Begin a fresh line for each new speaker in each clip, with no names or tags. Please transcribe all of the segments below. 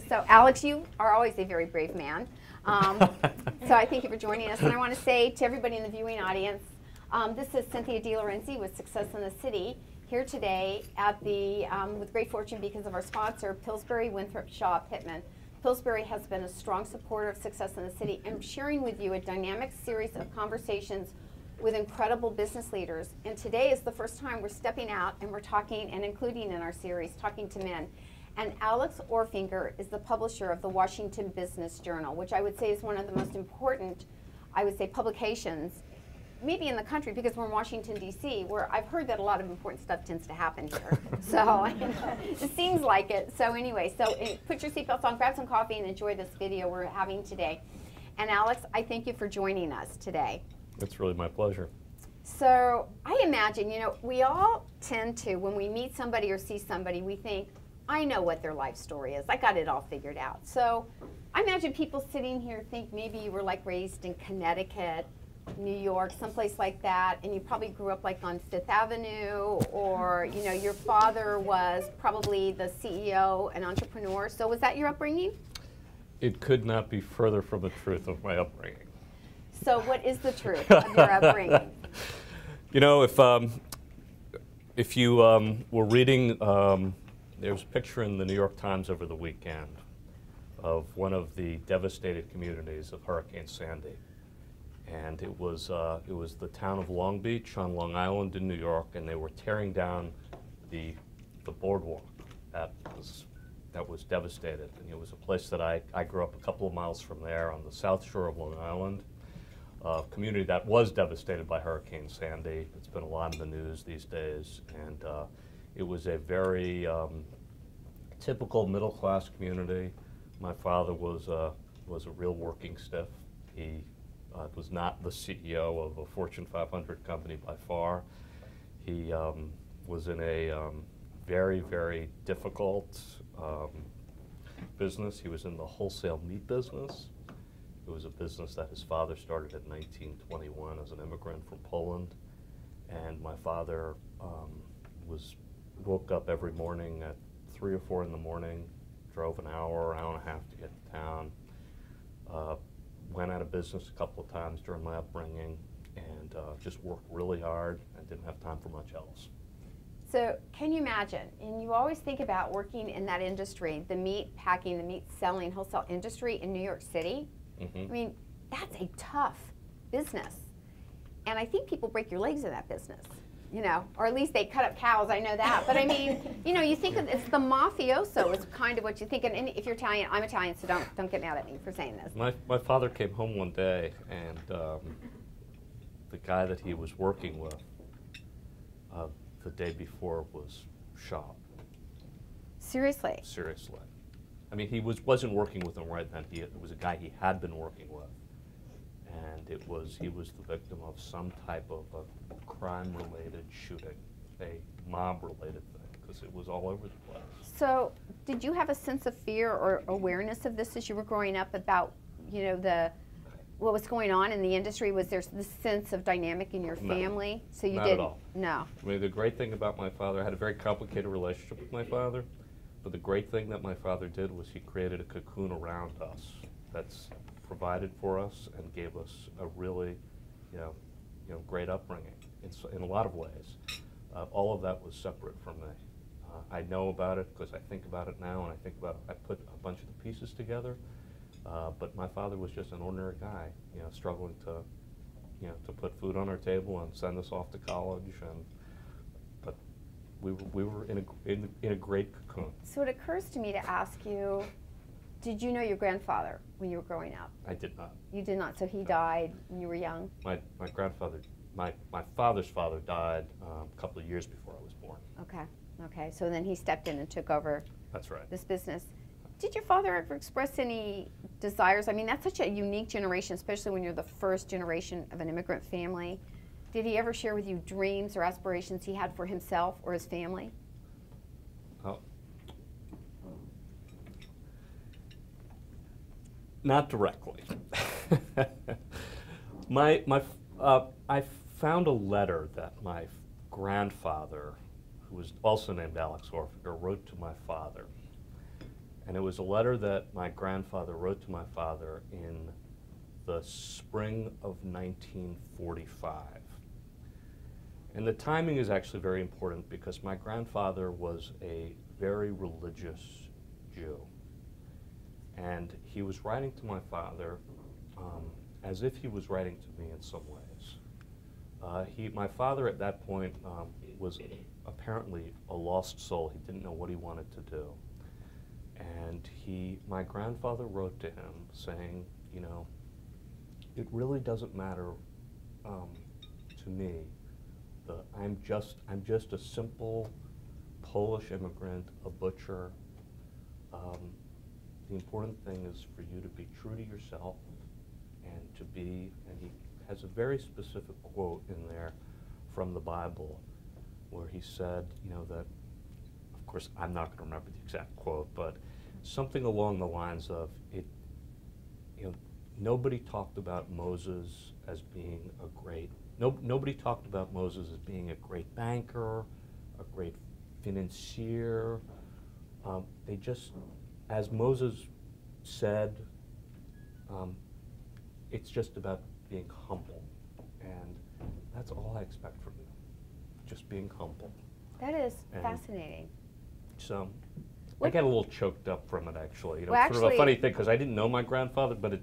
So Alex, you are always a very brave man. So I thank you for joining us. And I want to say to everybody in the viewing audience, this is Cynthia DeLorenzi with Success in the City, here today at the, with great fortune because of our sponsor, Pillsbury, Winthrop, Shaw, Pittman. Pillsbury has been a strong supporter of Success in the City and sharing with you a dynamic series of conversations with incredible business leaders. And today is the first time we're stepping out and we're talking, and including in our series, Talking to Men. And Alex Orfinger is the publisher of the Washington Business Journal, which I would say is one of the most important, I would say, publications, maybe in the country, because we're in Washington, D.C., where I've heard that a lot of important stuff tends to happen here. So it seems like it. So anyway, put your seatbelts on, grab some coffee, and enjoy this video we're having today. And Alex, I thank you for joining us today.
It's really my pleasure.
So I imagine, you know, we all tend to, when we meet somebody or see somebody, we think, I know what their life story is. I got it all figured out. So I imagine people sitting here think maybe you were like raised in Connecticut, New York, someplace like that, and you probably grew up like on Fifth Avenue, or you know, your father was probably the CEO and entrepreneur. So was that your upbringing?
It could not be further from the truth of my upbringing.
So what is the truth of your upbringing?
You know, if you were reading, there was a picture in the New York Times over the weekend of one of the devastated communities of Hurricane Sandy. And it was the town of Long Beach on Long Island in New York, and they were tearing down the boardwalk that was devastated. And it was a place that I grew up a couple of miles from there on the south shore of Long Island. A community that was devastated by Hurricane Sandy. It's been a lot in the news these days, and it was a very typical middle-class community. My father was a real working stiff. He was not the CEO of a Fortune 500 company by far. He was in a very, very difficult business. He was in the wholesale meat business. It was a business that his father started in 1921 as an immigrant from Poland. And my father woke up every morning at 3 or 4 in the morning, drove an hour and a half to get to town, went out of business a couple of times during my upbringing, and just worked really hard and didn't have time for much else.
So can you imagine, and you always think about working in that industry, the meat packing, the meat selling, wholesale industry in New York City. I mean, that's a tough business. And I think people break your legs in that business, you know, or at least they cut up cows, I know that. But I mean, you know, you think of it's the mafioso is kind of what you think. And if you're Italian, I'm Italian, so don't get mad at me for saying this.
My father came home one day, and the guy that he was working with the day before was shot.
Seriously?
Seriously. I mean, he wasn't working with him right then. It was a guy he had been working with, and he was the victim of some type of a crime-related shooting, a mob-related thing, because it was all over the place.
So, did you have a sense of fear or awareness of this as you were growing up about, you know, what was going on in the industry? Was there this sense of dynamic in your family? So you
not
didn't?
At all.
No.
I mean, the great thing about my father, I had a very complicated relationship with my father. But the great thing that my father did was he created a cocoon around us that's provided for us and gave us a really, you know, great upbringing in a lot of ways. All of that was separate from me. I know about it because I think about it now, and I put a bunch of the pieces together. But my father was just an ordinary guy, you know, struggling to put food on our table and send us off to college, but we were in a great cocoon. So
it occurs to me to ask you, did you know your grandfather when you were growing up?
I did not.
You did not, so he died when you were young?
My father's father died a couple of years before I was born.
Okay, so then he stepped in and took over.
That's right.
This business. Did your father ever express any desires? I mean, that's such a unique generation, especially when you're the first generation of an immigrant family. Did he ever share with you dreams or aspirations he had for himself or his family?
Not directly. I found a letter that my grandfather, who was also named Alex Orfinger, wrote to my father. And it was a letter that my grandfather wrote to my father in the spring of 1945. And the timing is actually very important because my grandfather was a very religious Jew. And he was writing to my father as if he was writing to me in some ways. My father at that point was apparently a lost soul. He didn't know what he wanted to do. And my grandfather wrote to him saying, you know, it really doesn't matter to me. I'm just a simple Polish immigrant, a butcher. The important thing is for you to be true to yourself and to be, and he has a very specific quote in there from the Bible where he said, you know, that, of course, I'm not going to remember the exact quote, but something along the lines of, you know, nobody talked about Moses as being a great, nobody talked about Moses as being a great banker, a great financier. They just, as Moses said, it's just about being humble. And that's all I expect from you, just being humble.
That is fascinating.
So I get a little choked up from it, actually. You know,
well,
it's sort of a funny thing, because I didn't know my grandfather, but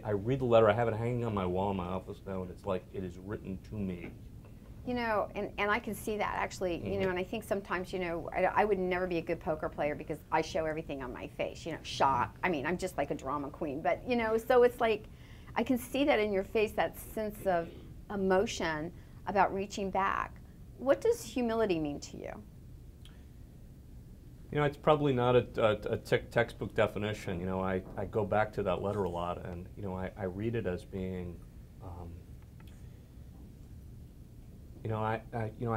I read the letter, I have it hanging on my wall in my office now, and it's like it is written to me.
You know, and I can see that, actually, you know, and I think sometimes, you know, I would never be a good poker player because I show everything on my face, you know, shock. I mean, I'm just like a drama queen, but, you know, so it's like, I can see that in your face, that sense of emotion about reaching back. What does humility mean to you?
You know, it's probably not a textbook definition. You know, I go back to that letter a lot, and, you know, I read it as being, you know, I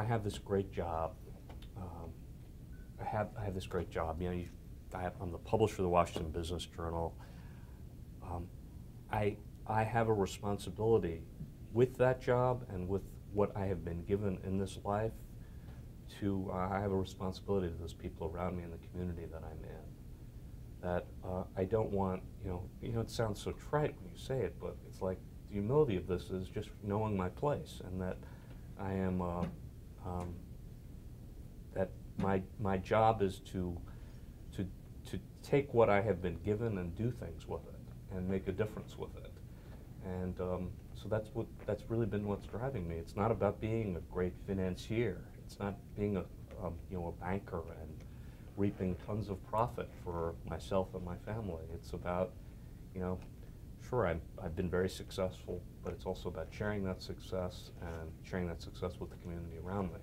have this great job. I have this great job. You know, I'm the publisher of the Washington Business Journal. I have a responsibility with that job and with what I have been given in this life to, I have a responsibility to those people around me in the community that I'm in. That I don't want, you know, it sounds so trite when you say it, but it's like the humility of this is just knowing my place, and that I am, that my job is to take what I have been given and do things with it and make a difference with it. And so that's really been what's driving me. It's not about being a great financier. It's not being you know, a banker and reaping tons of profit for myself and my family. It's about, you know, sure, I've been very successful, but it's also about sharing that success and sharing that success with the community around me.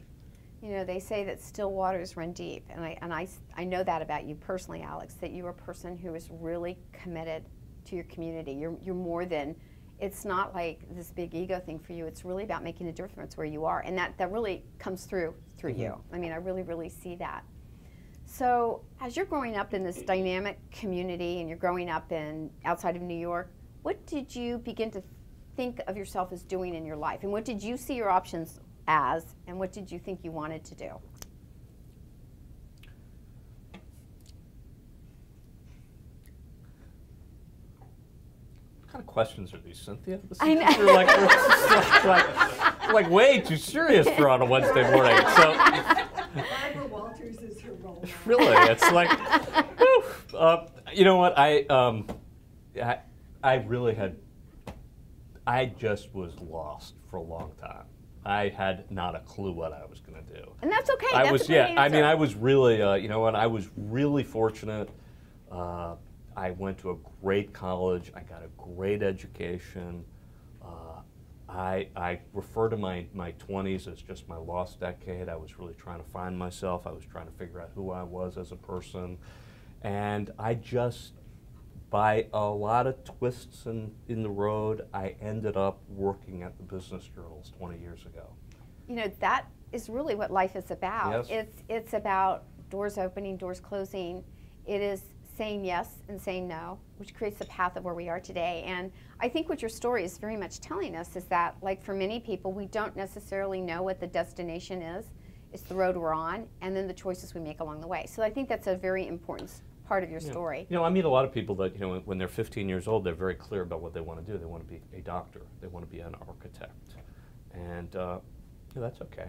You know, they say that still waters run deep, and I know that about you personally, Alex, that you're a person who is really committed to your community. You're more than, it's not like this big ego thing for you. It's really about making a difference where you are, and that really comes through you. I mean, I really see that. So as you're growing up in this dynamic community and you're growing up outside of New York, what did you begin to think of yourself as doing in your life? And what did you see your options as, and what did you think you wanted to do?
What kind of questions are these, Cynthia?
I
know. Like way too serious for on a Wednesday morning. So
Barbara Walters is her role.
Really, it's like, whew. You know what? I just was lost for a long time. I had not a clue what I was going to do.
And that's okay.
I
that's
was,
a great
yeah.
answer.
I mean, I was really, you know what? I was really fortunate. I went to a great college. I got a great education. I refer to my 20s as just my lost decade. I was really trying to find myself. I was trying to figure out who I was as a person. And I just, by a lot of twists in the road, I ended up working at the Business Journals 20 years ago.
You know, that is really what life is about.
Yes.
It's about doors opening, doors closing. It is saying yes and saying no, which creates the path of where we are today. And I think what your story is very much telling us is that, like for many people, we don't necessarily know what the destination is. It's the road we're on, and then the choices we make along the way. So I think that's a very important part of your story.
You know, I meet a lot of people that, you know, when they're 15 years old, they're very clear about what they want to do. They want to be a doctor. They want to be an architect. And yeah, that's okay.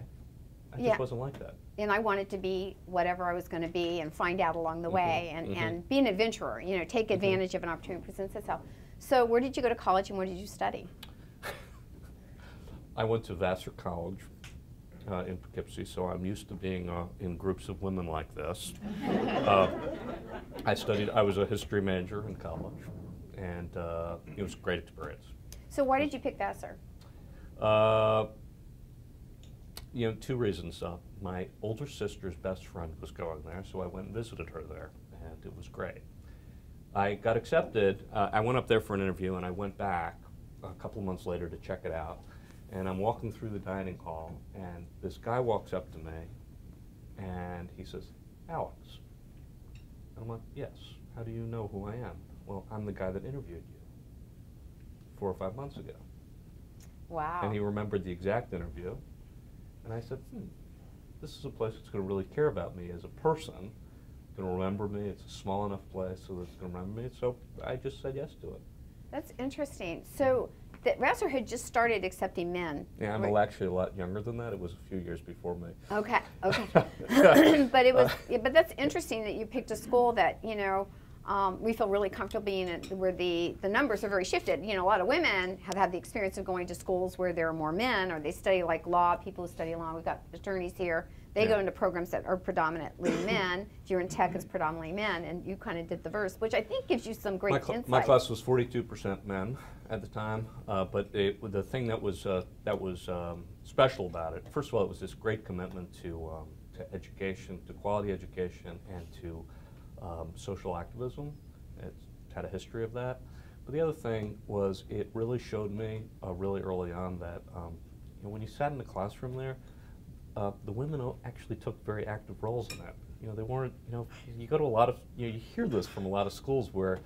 I just wasn't like that.
And I wanted to be whatever I was going to be and find out along the way and be an adventurer, you know, take advantage of an opportunity that presents itself. So where did you go to college and what did you study?
I went to Vassar College in Poughkeepsie, so I'm used to being in groups of women like this. I was a history major in college, and it was a great experience.
So why did you pick Vassar?
You know, two reasons. My older sister's best friend was going there, so I went and visited her there, and it was great. I got accepted. I went up there for an interview, and I went back a couple of months later to check it out. And I'm walking through the dining hall, and this guy walks up to me, and he says, "Alex." And I'm like, "Yes. How do you know who I am?" "Well, I'm the guy that interviewed you 4 or 5 months ago."
Wow.
And he remembered the exact interview. And I said, this is a place that's going to really care about me as a person. It's going to remember me. It's a small enough place so that it's going to remember me. So I just said yes to it.
That's interesting. So Vassar had just started accepting men.
Yeah, I'm actually a lot younger than that. It was a few years before me.
Okay, okay. But that's interesting that you picked a school that, you know, we feel really comfortable being in, where the numbers are very shifted. You know, a lot of women have had the experience of going to schools where there are more men, or they study like law. People who study law, we've got attorneys here. They go into programs that are predominantly men. If you're in tech, it's predominantly men, and you kind of did the verse, which I think gives you some great insight.
My class was 42% men at the time, but the thing that was special about it, first of all, it was this great commitment to education, to quality education, and to social activism. It had a history of that. But the other thing was it really showed me really early on that you know, when you sat in the classroom there, the women actually took very active roles in that. You know, they weren't, you know, you go to a lot of, you know, you hear this from a lot of schools where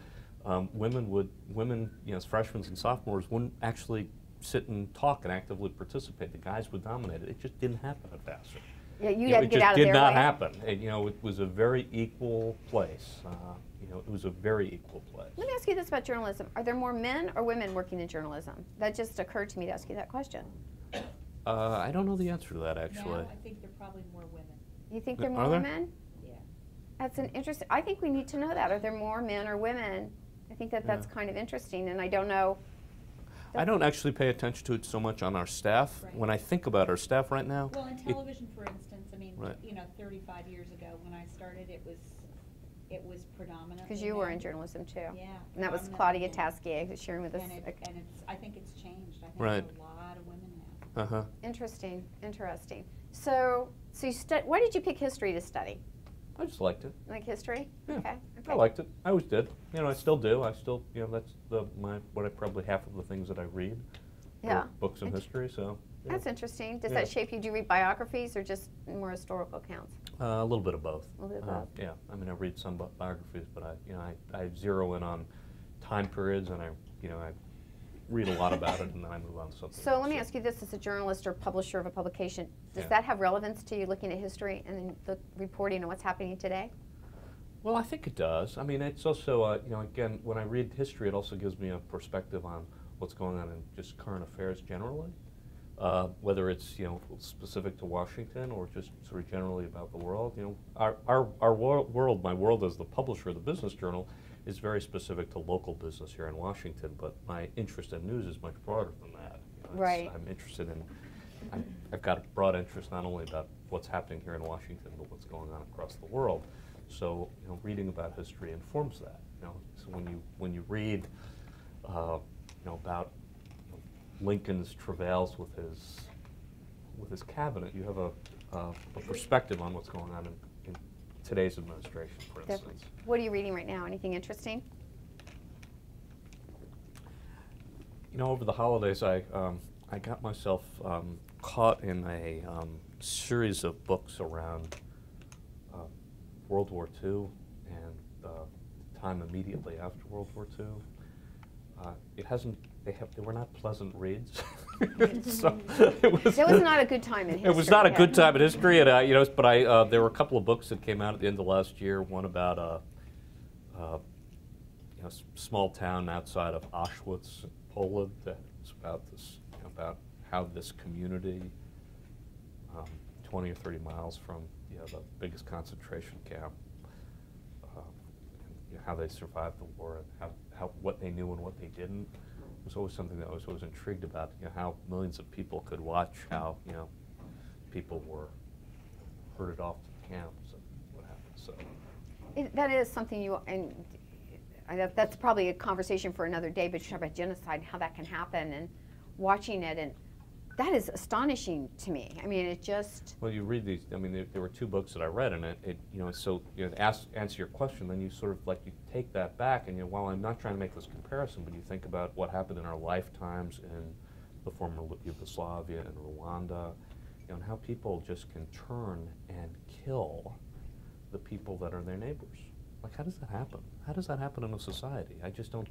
women, you know, as freshmen and sophomores wouldn't actually sit and talk and actively participate. The guys would dominate it. It just didn't happen at Vassar.
Yeah, you had to get out of their way.
It just did not happen. And, you know, it was a very equal place. You know, it was a very equal place.
Let me ask you this about journalism. Are there more men or women working in journalism? That just occurred to me to ask you that question.
I don't know the answer to that, actually.
Now I think there are probably more women.
You think there are more
Are there?
women?
Yeah.
That's an interesting, I think we need to know that. Are there more men or women? I think that's kind of interesting, and I don't know.
I don't actually pay attention to it so much on our staff.
Right.
When I think about our staff right now,
Well, in television, for instance, I mean,
Right.
you know, 35 years ago when I started, it was predominantly
Because you were
men.
in journalism too.
Yeah.
And that was
predominantly
Claudia
men.
Taskier sharing with us.
And it's, I think it's changed. I think
Right.
there's a lot of women now.
Interesting, interesting. So you why did you pick history to study?
I just liked it.
Like history?
Yeah.
Okay.
I liked it. I always did. You know, I still do. I still, you know, that's probably half of the things that I read.
Yeah.
Are books and history. So. Yeah.
That's interesting. Does
Yeah.
that shape you? Do you read biographies or just more historical accounts?
A little bit of both.
A little bit of both.
Yeah. I mean, I read some biographies, but I zero in on time periods, and I read a lot about it, and then I move on to something
So
else.
let me ask you this: as a journalist or publisher of a publication, does
Yeah.
that have relevance to you looking at history and then the reporting on what's happening today?
Well, I think it does. I mean, it's also, you know, again, when I read history, it also gives me a perspective on what's going on in just current affairs generally, whether it's, you know, specific to Washington or just sort of generally about the world. You know, our world, my world as the publisher of the Business Journal, is very specific to local business here in Washington, but my interest in news is much broader than that. You know,
Right.
I'm interested in, I've got a broad interest not only about what's happening here in Washington, but what's going on across the world. So, you know, reading about history informs that. You know, so when you read, you know, about Lincoln's travails with his cabinet, you have a perspective on what's going on in today's administration, for instance.
What are you reading right now? Anything interesting?
You know, over the holidays, I got myself caught in a series of books around World War II and the time immediately after World War II. They were not pleasant reads. So it was
not a good time in history.
It was not a
yeah.
good time in history, and you know. But there were a couple of books that came out at the end of last year. One about you know, small town outside of Auschwitz, Poland. That's about this, about how this community, 20 or 30 miles from, you know, the biggest concentration camp, you know, how they survived the war and how what they knew and what they didn't. It was always something that I was always intrigued about. You know, how millions of people could watch how, you know, people were herded off to the camps and what happened. So
That is something you, and that's probably a conversation for another day, but you talk about genocide and how that can happen and watching it, and that is astonishing to me. I mean, it just...
Well, you read these, I mean, there were 2 books that I read, and it you know, so, you know, answer your question, then you sort of, like, you take that back, and, you know, while I'm not trying to make this comparison, but you think about what happened in our lifetimes in the former Yugoslavia and Rwanda, you know, and how people just can turn and kill the people that are their neighbors. Like, how does that happen? How does that happen in a society? I just don't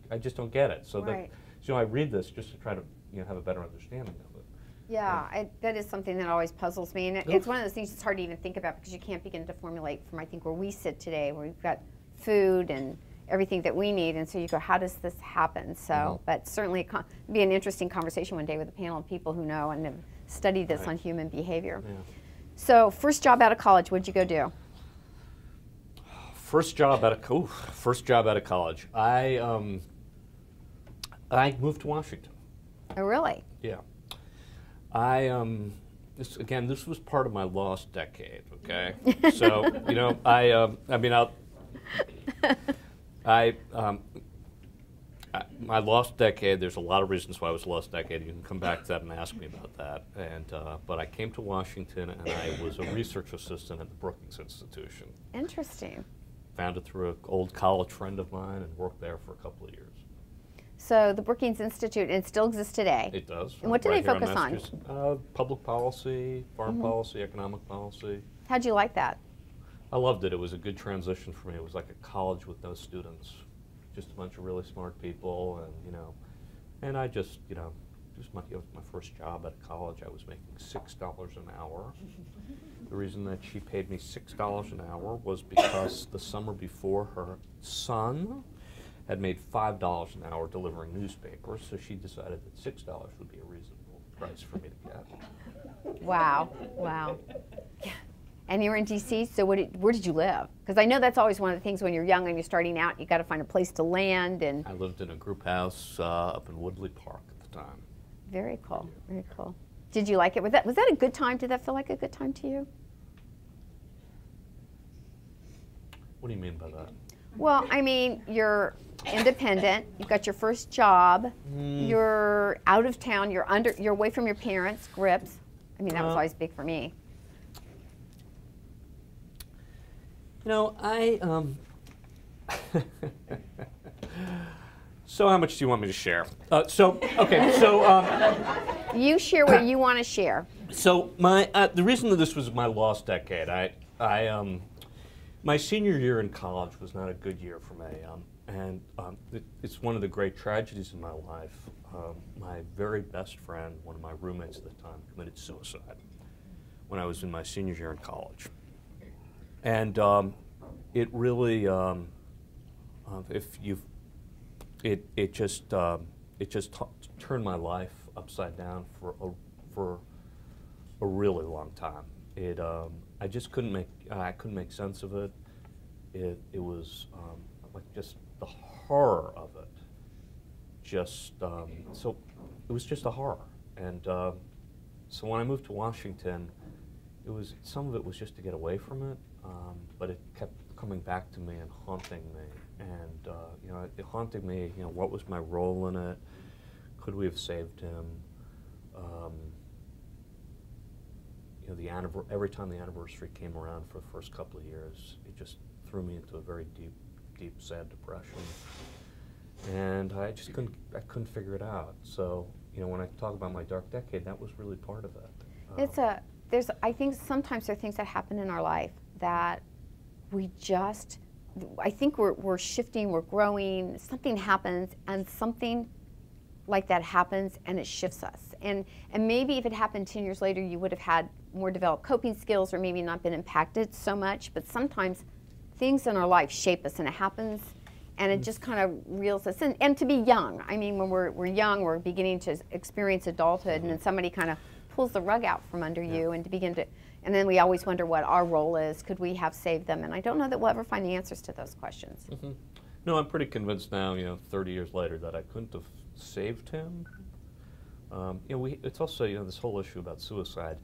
get it. So
right.
So, you know, I read this just to try to, you know, have a better understanding of it.
Yeah, that is something that always puzzles me, and it's one of those things that's hard to even think about because you can't begin to formulate from, I think, where we sit today, where we've got food and everything that we need, and so you go, how does this happen? So, but certainly it'd be an interesting conversation one day with a panel of people who know and have studied this on human behavior. Yeah. So, first job out of college, what'd you go do?
First job out of college. I moved to Washington.
Oh, really?
Yeah. This was part of my lost decade. Okay. So, you know, my lost decade. There's a lot of reasons why it was a lost decade. You can come back to that and ask me about that. And but I came to Washington, and I was a research assistant at the Brookings Institution.
Interesting.
Founded through an old college friend of mine, and worked there for a couple of years.
So the Brookings Institute, it still exists today.
It does.
And what do they focus on?
Public policy, foreign policy, economic policy.
How'd you like that?
I loved it. It was a good transition for me. It was like a college with no students, just a bunch of really smart people, and you know, and I just, you know, it was my first job at college. I was making $6 an hour. The reason that she paid me $6 an hour was because the summer before, her son had made $5 an hour delivering newspapers, so she decided that $6 would be a reasonable price for me to get.
Wow, wow. Yeah. And you were in D.C., so where did you live? Because I know that's always one of the things when you're young and you're starting out, you got to find a place to land. And
I lived in a group house up in Woodley Park at the time.
Very cool, very cool. Did you like it? Was that a good time? Did that feel like a good time to you?
What do you mean by that?
Well, I mean, you're independent. You've got your first job. You're out of town. You're away from your parents' grips. I mean, that was always big for me.
You know, So how much do you want me to share?
You share what you want to share.
So the reason that this was my lost decade, my senior year in college was not a good year for me, and it's one of the great tragedies in my life. My very best friend, one of my roommates at the time, committed suicide when I was in my senior year in college, and it really, it just turned my life upside down for a really long time. I just couldn't make sense of it. It was like just the horror of it. So it was just a horror. And so when I moved to Washington, some of it was just to get away from it, but it kept coming back to me and haunting me. And you know, it haunted me. You know, what was my role in it? Could we have saved him? You know, every time the anniversary came around for the first couple of years, it just threw me into a very deep, sad depression. And I just couldn't figure it out. So, you know, when I talk about my dark decade, that was really part of it.
I think sometimes there are things that happen in our life that I think we're shifting, we're growing, something happens, and something like that happens and it shifts us. And maybe if it happened 10 years later, you would have had more developed coping skills or maybe not been impacted so much, but sometimes things in our life shape us, and it happens And it just kind of reels us in. And to be young, I mean, when we're young, we're beginning to experience adulthood, and then somebody kind of pulls the rug out from under you and to begin to, and then we always wonder what our role is. Could we have saved them? And I don't know that we'll ever find the answers to those questions.
No, I'm pretty convinced now, 30 years later, that I couldn't have saved him. It's also, this whole issue about suicide.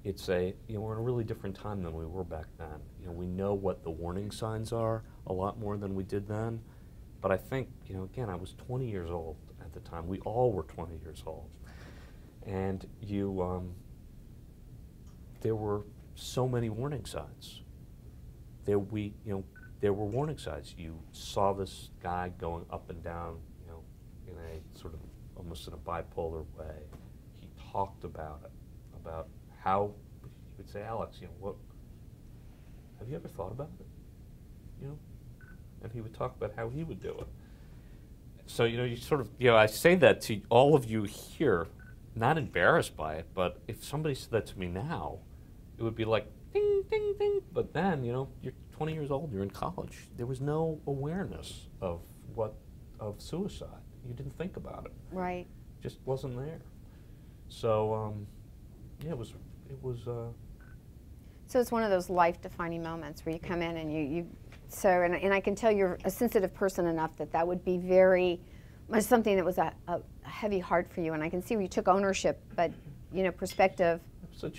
It's we're in a really different time than we were back then. We know what the warning signs are a lot more than we did then. But I think, again, I was 20 years old at the time. We all were 20 years old. And there were so many warning signs. There were warning signs. You saw this guy going up and down, in a sort of almost in a bipolar way. He talked about it, about how he would say, Alex, what have you ever thought about it? And he would talk about how he would do it. So you sort of I say that to all of you here, not embarrassed by it, but if somebody said that to me now, it would be like ding ding ding. But then you're 20 years old, you're in college. There was no awareness of suicide. You didn't think about it.
Right.
Just wasn't there. So it was.
So it's one of those life-defining moments where you come in and and I can tell you're a sensitive person enough that would be very much something that was a heavy heart for you, and I can see where you took ownership, but perspective.
So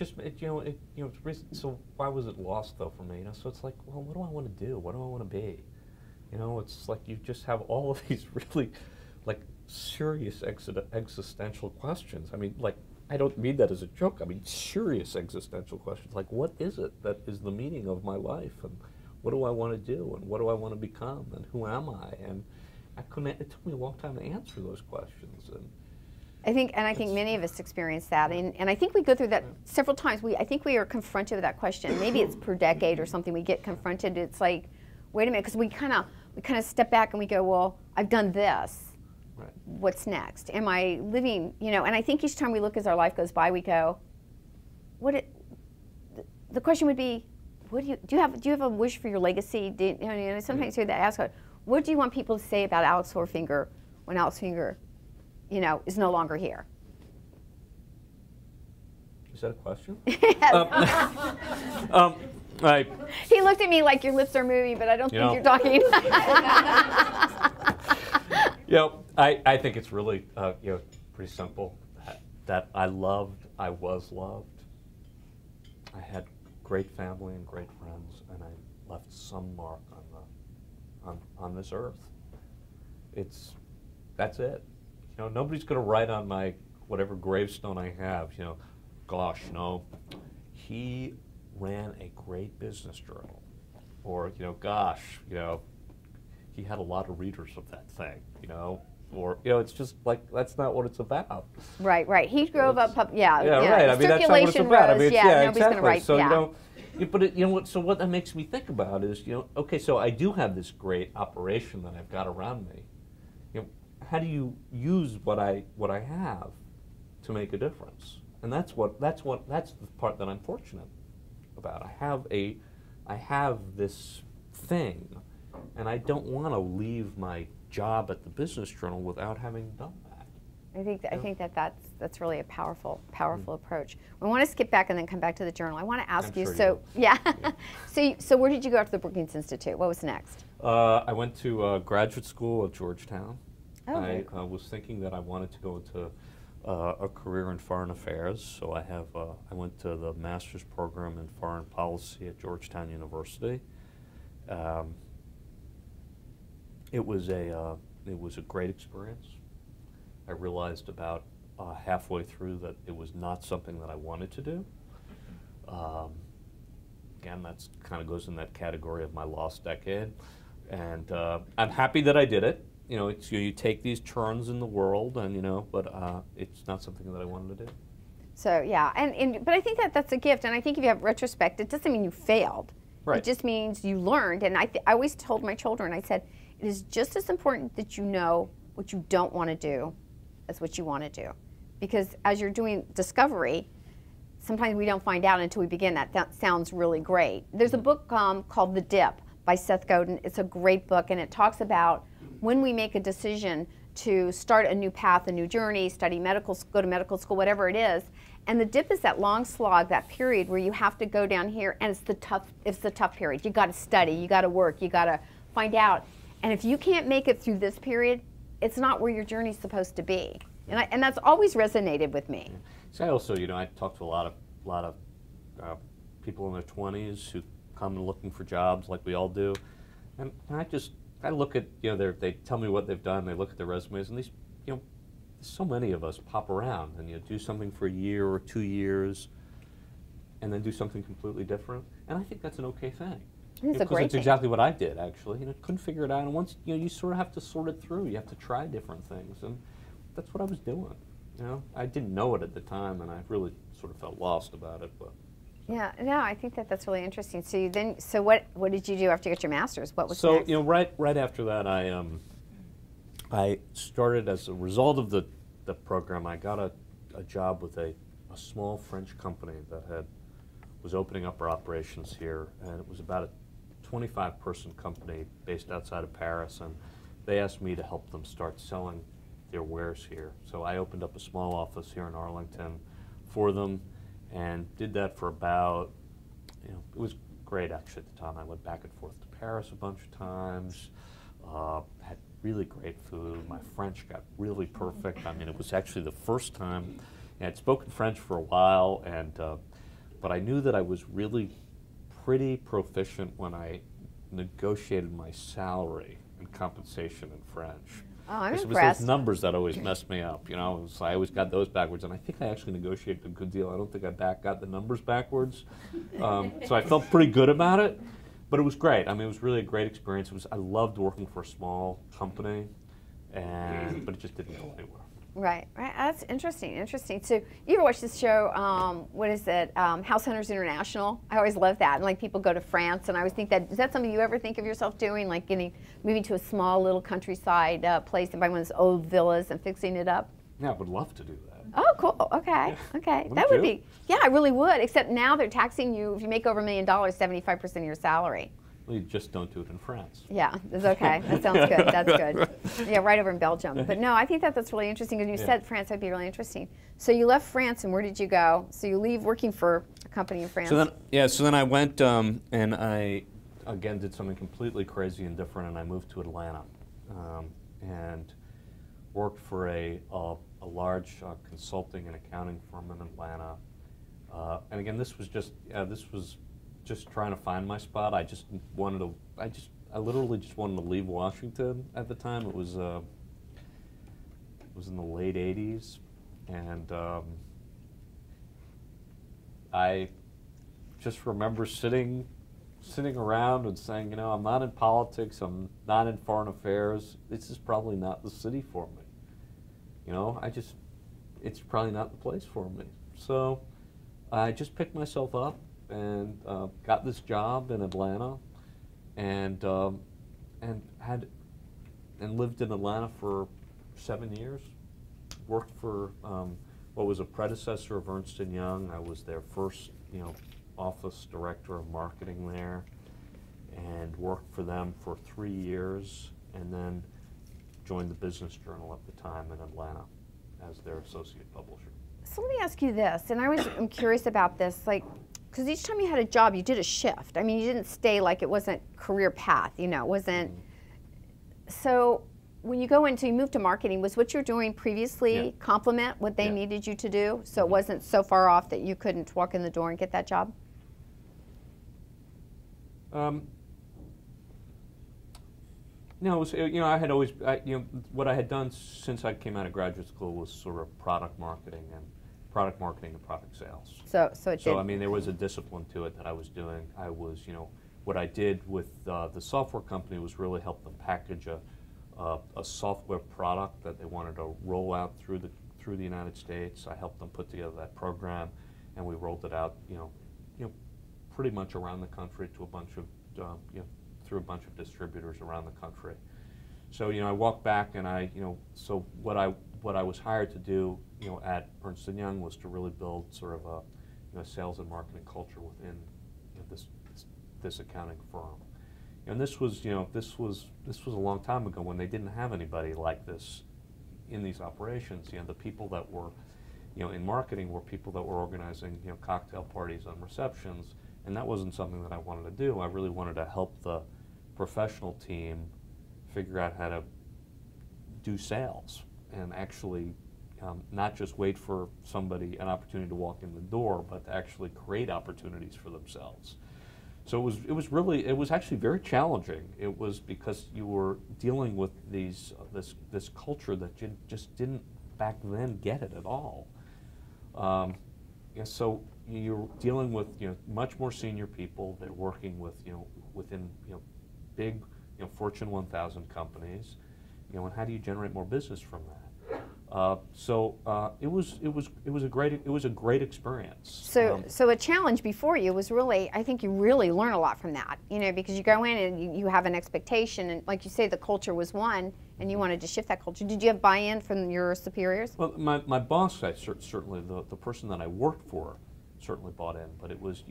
so why was it lost though for me? So it's like, well, what do I want to do? What do I want to be? It's like you just have all of these really serious existential questions. I mean, I don't mean that as a joke. I mean, serious existential questions. Like, what is it that is the meaning of my life? And what do I want to do? And what do I want to become? And who am I? And it took me a long time to answer those questions. And
I think many of us experience that. And I think we go through that several times. I think we are confronted with that question. Maybe it's per decade or something. We get confronted. It's like, wait a minute, because we kind of step back and we go, well, I've done this.
Right.
What's next? Am I living, and I think each time we look as our life goes by, we go, the question would be, do you have a wish for your legacy? Sometimes you hear that asked, what do you want people to say about Alex Orfinger when Alex Orfinger, is no longer here?
Is that a question?
Yes. He looked at me like your lips are moving, but I don't think you're talking.
I think it's really, pretty simple. That I was loved. I had great family and great friends, and I left some mark on this earth. That's it. Nobody's going to write on my whatever gravestone I have. Gosh, he ran a great business journal, or gosh, he had a lot of readers of that thing, or it's just like that's not what it's about.
Right. He drove up. Right.
I mean, that's not what it's about.
Rose, nobody's going to write.
So So what that makes me think about is, okay, so I do have this great operation that I've got around me. How do you use what I have to make a difference? And that's the part that I'm fortunate about. I have this thing, and I don't want to leave my job at the Business Journal without having done that.
I think that's really a powerful approach. We want to skip back and then come back to the journal. I want to ask you. So so where did you go after the Brookings Institute? What was next?
I went to graduate school at Georgetown.
Oh,
I was thinking that I wanted to go into a career in foreign affairs, so I went to the master's program in foreign policy at Georgetown University. It was a great experience. I realized about halfway through that it was not something that I wanted to do. Again, that's kind of goes in that category of my lost decade, and I'm happy that I did it. You take these turns in the world, and but it's not something that I wanted to do.
So yeah, but I think that's a gift, and I think if you have retrospect, it doesn't mean you failed.
Right.
It just means you learned, and I always told my children, I said, it is just as important that you know what you don't want to do as what you want to do, because as you're doing discovery, sometimes we don't find out until we begin. That sounds really great. There's a book called The Dip by Seth Godin. It's a great book, and it talks about when we make a decision to start a new path, a new journey, study medical, go to medical school, whatever it is. And the dip is that long slog, that period where you have to go down here, and it's the tough period. You got to study, you got to work, you got to find out. And if you can't make it through this period, it's not where your journey's supposed to be. And that's always resonated with me.
So I also, you know, I talk to a lot of people in their 20s who come looking for jobs like we all do, and I look at, you know, they tell me what they've done. They look at their resumes, and these, you know, so many of us pop around and you do something for a year or 2 years, and then do something completely different. And I think that's an okay thing.
It's a great
it's
thing.
exactly what I did, actually. You know, couldn't figure it out, and once, you know, you sort of have to sort it through. You have to try different things, and that's what I was doing. You know, I didn't know it at the time, and I really sort of felt lost about it. But
yeah, no, I think that's really interesting. So what did you do after you got your master's? What was
so
next?
you know, right after that, I started, as a result of the program, I got a job with a small French company that was opening up our operations here, and it was about a 25-person company based outside of Paris, and they asked me to help them start selling their wares here. So I opened up a small office here in Arlington for them, and did that for about, you know, it was great actually at the time. I went back and forth to Paris a bunch of times, had really great food. My French got really perfect. I mean, it was actually the first time, and I'd spoken French for a while, and but I knew that I was really pretty proficient when I negotiated my salary and compensation in French.
Oh, I'm
It was
impressed.
those numbers that always messed me up, you know. So I always got those backwards, and I think I actually negotiated a good deal. I don't think I got the numbers backwards, so I felt pretty good about it. But it was great. I mean, it was really a great experience. I loved working for a small company, but it just didn't go anywhere.
Right. That's interesting. So you ever watch this show? What is it? House Hunters International. I always love that. And like people go to France, and I always think is that something you ever think of yourself doing? Like moving to a small little countryside place and buying one of those old villas and fixing it up?
Yeah, I would love to do that.
Oh, cool. Okay. Okay. That would be. Yeah, I really would. Except now they're taxing you if you make over $1 million, 75% of your salary.
Well, you just don't do it in France.
Yeah, that's okay. That sounds good. That's good. Yeah, right over in Belgium. But no, I think that's really interesting because you said France would be really interesting. So you left France, and where did you go? So you leave working for a company in France.
So then I went and I again did something completely crazy and different, and I moved to Atlanta and worked for a large consulting and accounting firm in Atlanta. And again, this was just trying to find my spot. I literally just wanted to leave Washington at the time. It was in the late '80s, and I just remember sitting around and saying, you know, I'm not in politics, I'm not in foreign affairs. This is probably not the city for me. You know, it's probably not the place for me. So I just picked myself up and got this job in Atlanta, and lived in Atlanta for 7 years. Worked for what was a predecessor of Ernst & Young. I was their first, you know, office director of marketing there, and worked for them for 3 years, and then joined the Business Journal at the time in Atlanta as their associate publisher.
So let me ask you this, and I'm curious about this, like, because each time you had a job, you did a shift. I mean, you didn't stay like it wasn't career path, you know, it wasn't. So when you you moved to marketing, was what you were doing previously complement what they needed you to do? So it wasn't so far off that you couldn't walk in the door and get that job?
No, it was, you know, I had always, you know, what I had done since I came out of graduate school was sort of product marketing and product sales.
So it did.
So I mean, there was a discipline to it that I was doing. I was, you know, what I did with the software company was really help them package a software product that they wanted to roll out through the United States. I helped them put together that program, and we rolled it out, you know, pretty much around the country to a bunch of, you know, through a bunch of distributors around the country. So, you know, I walked back, and so what I was hired to do, you know, at Ernst & Young was to really build sort of a, you know, sales and marketing culture within, you know, this accounting firm. And this was, this was a long time ago when they didn't have anybody like this in these operations. The people that were, in marketing were people that were organizing, cocktail parties and receptions, and that wasn't something that I wanted to do. I really wanted to help the professional team figure out how to do sales and actually not just wait for an opportunity to walk in the door, but to actually create opportunities for themselves. So it was actually very challenging. It was because you were dealing with this culture that just didn't back then get it at all. So you're dealing with much more senior people. They're working with within big Fortune 1000 companies. And how do you generate more business from that? It was a great experience.
So a challenge before you was really, I think you really learn a lot from that, because you go in and you have an expectation, and like you say, the culture was one, and you wanted to shift that culture. Did you have buy-in from your superiors?
Well, my boss, certainly the person that I worked for, certainly bought in. But it was,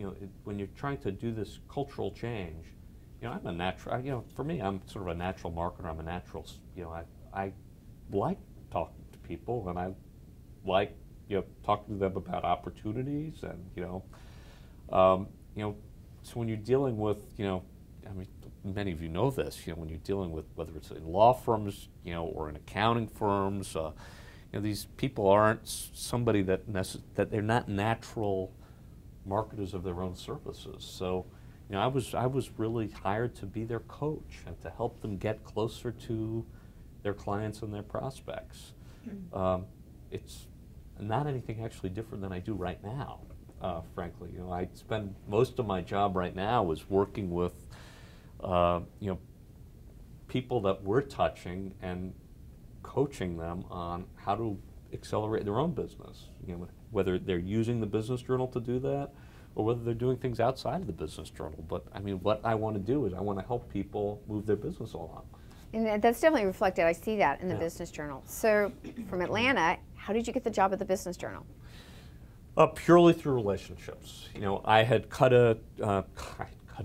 when you're trying to do this cultural change, I'm a natural. For me, I'm sort of a natural marketer. I'm a natural. I like talking to people, and I like talking to them about opportunities, and so when you're dealing with many of you know this, when you're dealing with whether it's in law firms, or in accounting firms, these people aren't somebody that they're not natural marketers of their own services. So I was really hired to be their coach and to help them get closer to their clients and their prospects. It's not anything actually different than I do right now, frankly. I spend most of my job right now is working with people that we're touching and coaching them on how to accelerate their own business. Whether they're using the business journal to do that, or whether they're doing things outside of the business journal. But what I want to do is I want to help people move their business along.
And that's definitely reflected. I see that in the Business Journal. So from Atlanta, how did you get the job at the Business Journal?
Purely through relationships. I had cut a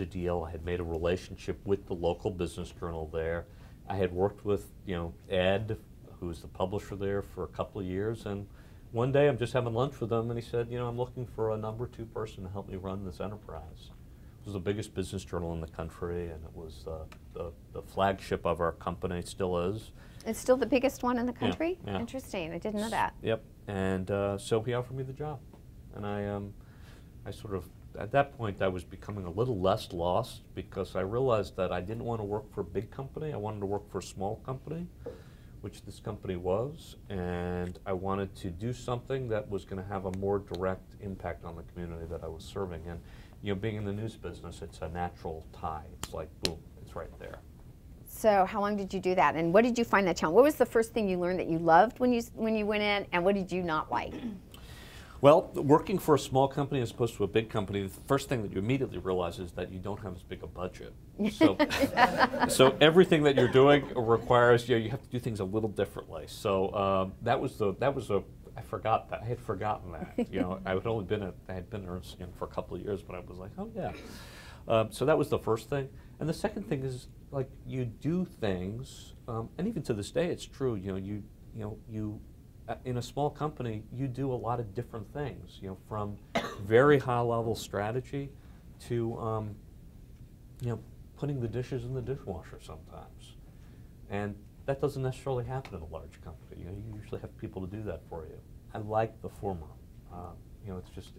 deal. I had made a relationship with the local Business Journal there. I had worked with Ed, who's the publisher there, for a couple of years, and one day I'm just having lunch with him, and he said, I'm looking for a number 2 person to help me run this enterprise. It was the biggest business journal in the country, and it was the flagship of our company. It still is. It's
still the biggest one in the country?
Yeah.
Interesting. I didn't know that.
Yep. And so he offered me the job. And I sort of, at that point, I was becoming a little less lost because I realized that I didn't want to work for a big company. I wanted to work for a small company, which this company was, and I wanted to do something that was going to have a more direct impact on the community that I was serving. And being in the news business, it's a natural tie. It's like, boom, it's right there.
So how long did you do that, and what did you find that challenge? What was the first thing you learned that you loved when you went in, and what did you not like?
Well, working for a small company as opposed to a big company, the first thing that you immediately realize is that you don't have as big a budget. So, so everything that you're doing requires you have to do things a little differently. So I forgot that. I had forgotten that. I had been there for a couple of years, but I was like, oh yeah. So that was the first thing, and the second thing is like you do things, and even to this day it's true. You in a small company, you do a lot of different things, from very high-level strategy to, putting the dishes in the dishwasher sometimes. And that doesn't necessarily happen in a large company. You usually have people to do that for you. I like the former.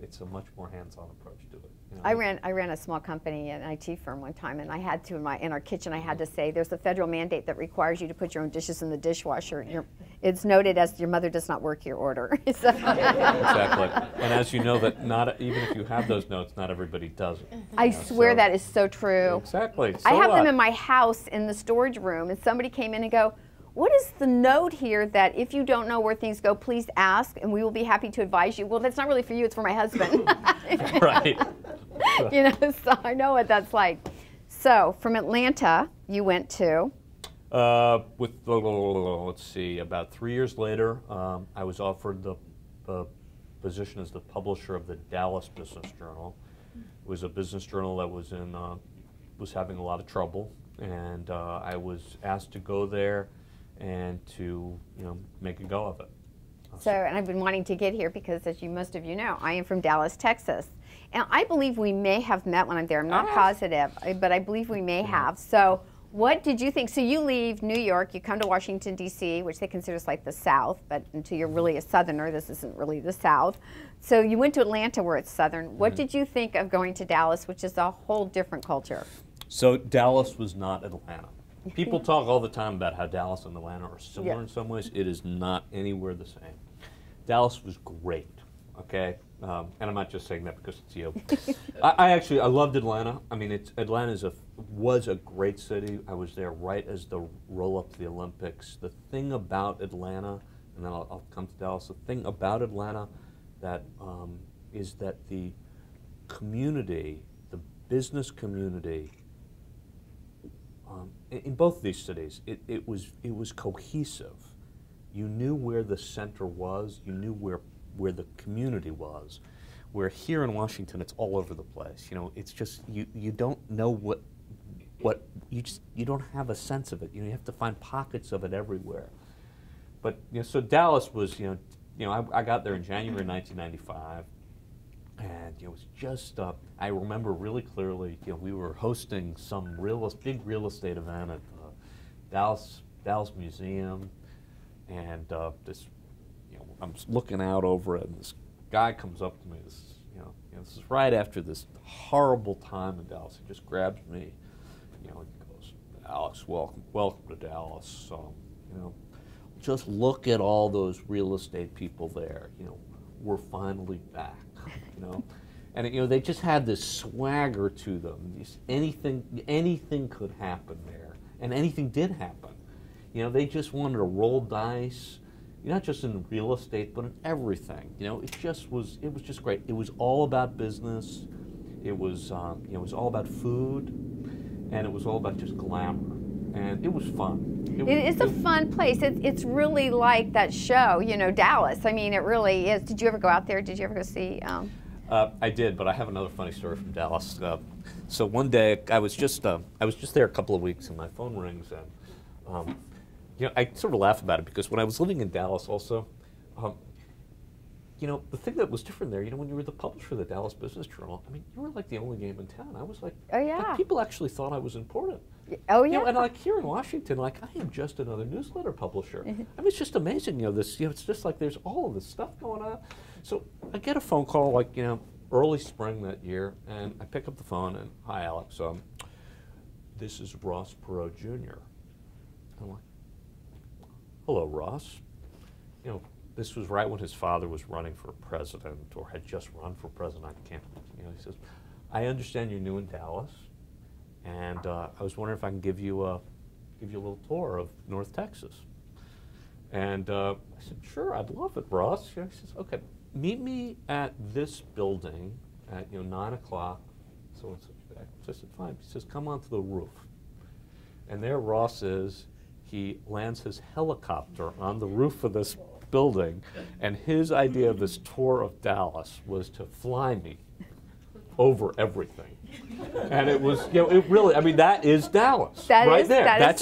It's a much more hands-on approach to it.
I ran a small company, an IT firm one time, and I had to, in our kitchen, I had to say, there's a federal mandate that requires you to put your own dishes in the dishwasher. It's noted as your mother does not work your order.
Exactly. And as you know, that even if you have those notes, not everybody does it.
I swear that is so true.
Exactly.
I have them in my house in the storage room, and somebody came in and go, what is the note here that if you don't know where things go, please ask, and we will be happy to advise you? Well, that's not really for you, it's for my husband.
Right.
So I know what that's like. So from Atlanta, you went to?
Let's see, about 3 years later, I was offered the position as the publisher of the Dallas Business Journal. It was a business journal that was having a lot of trouble, and I was asked to go there and to make a go of it.
So, and I've been wanting to get here because, as most of you know, I am from Dallas, Texas. And I believe we may have met when I'm there. I'm not positive, but I believe we may have. So what did you think? So you leave New York, you come to Washington, D.C., which they consider like the South, but until you're really a Southerner, this isn't really the South. So you went to Atlanta where it's Southern. What did you think of going to Dallas, which is a whole different culture?
So Dallas was not Atlanta. People talk all the time about how Dallas and Atlanta are similar in some ways. It is not anywhere the same. Dallas was great, okay? And I'm not just saying that because it's you. I loved Atlanta. I mean, Atlanta was a great city. I was there right as the roll-up to the Olympics. The thing about Atlanta, and then I'll come to Dallas, the thing about Atlanta that is that the community, the business community, in both of these cities, it was cohesive. You knew where the center was. You knew where the community was. Where here in Washington, it's all over the place. It's just you don't know what you don't have a sense of it. You have to find pockets of it everywhere. But so Dallas was I got there in January 1995. And it was just, I remember really clearly, we were hosting some big real estate event at Dallas Museum, and this, I'm looking out over it, and this guy comes up to me. This is right after this horrible time in Dallas. He just grabs me, he goes, "Alex, welcome to Dallas. Just look at all those real estate people there. We're finally back." And they just had this swagger to them. Anything could happen there, and anything did happen. They just wanted to roll dice, not just in real estate, but in everything. It was just great. It was all about business. It was all about food, and it was all about just glamour, and it was fun.
It's a fun place. It's really like that show, Dallas. I mean, it really is. Did you ever go out there? Did you ever go see?
I did, but I have another funny story from Dallas. So one day, I was just there a couple of weeks, and my phone rings, and I sort of laugh about it because when I was living in Dallas, also, the thing that was different there, when you were the publisher of the Dallas Business Journal, I mean, you were like the only game in town. I was like,
oh yeah,
like, people actually thought I was important.
Oh yeah,
and like here in Washington, like I am just another newsletter publisher. I mean, it's just amazing, it's just like there's all of this stuff going on. So I get a phone call like, early spring that year, and I pick up the phone and, "Hi, Alex, this is Ross Perot Jr." I'm like, "Hello, Ross." This was right when his father was running for president, or had just run for president. I can't, he says, "I understand you're new in Dallas, and I was wondering if I can give you a little tour of North Texas." And I said, "Sure, I'd love it, Ross." He says, "Okay, meet me at this building at 9 o'clock. So I said, "Fine." He says, "Come onto the roof." And there Ross is. He lands his helicopter on the roof of this building, and his idea of this tour of Dallas was to fly me over everything. And it was, it really, I mean, that is Dallas. That's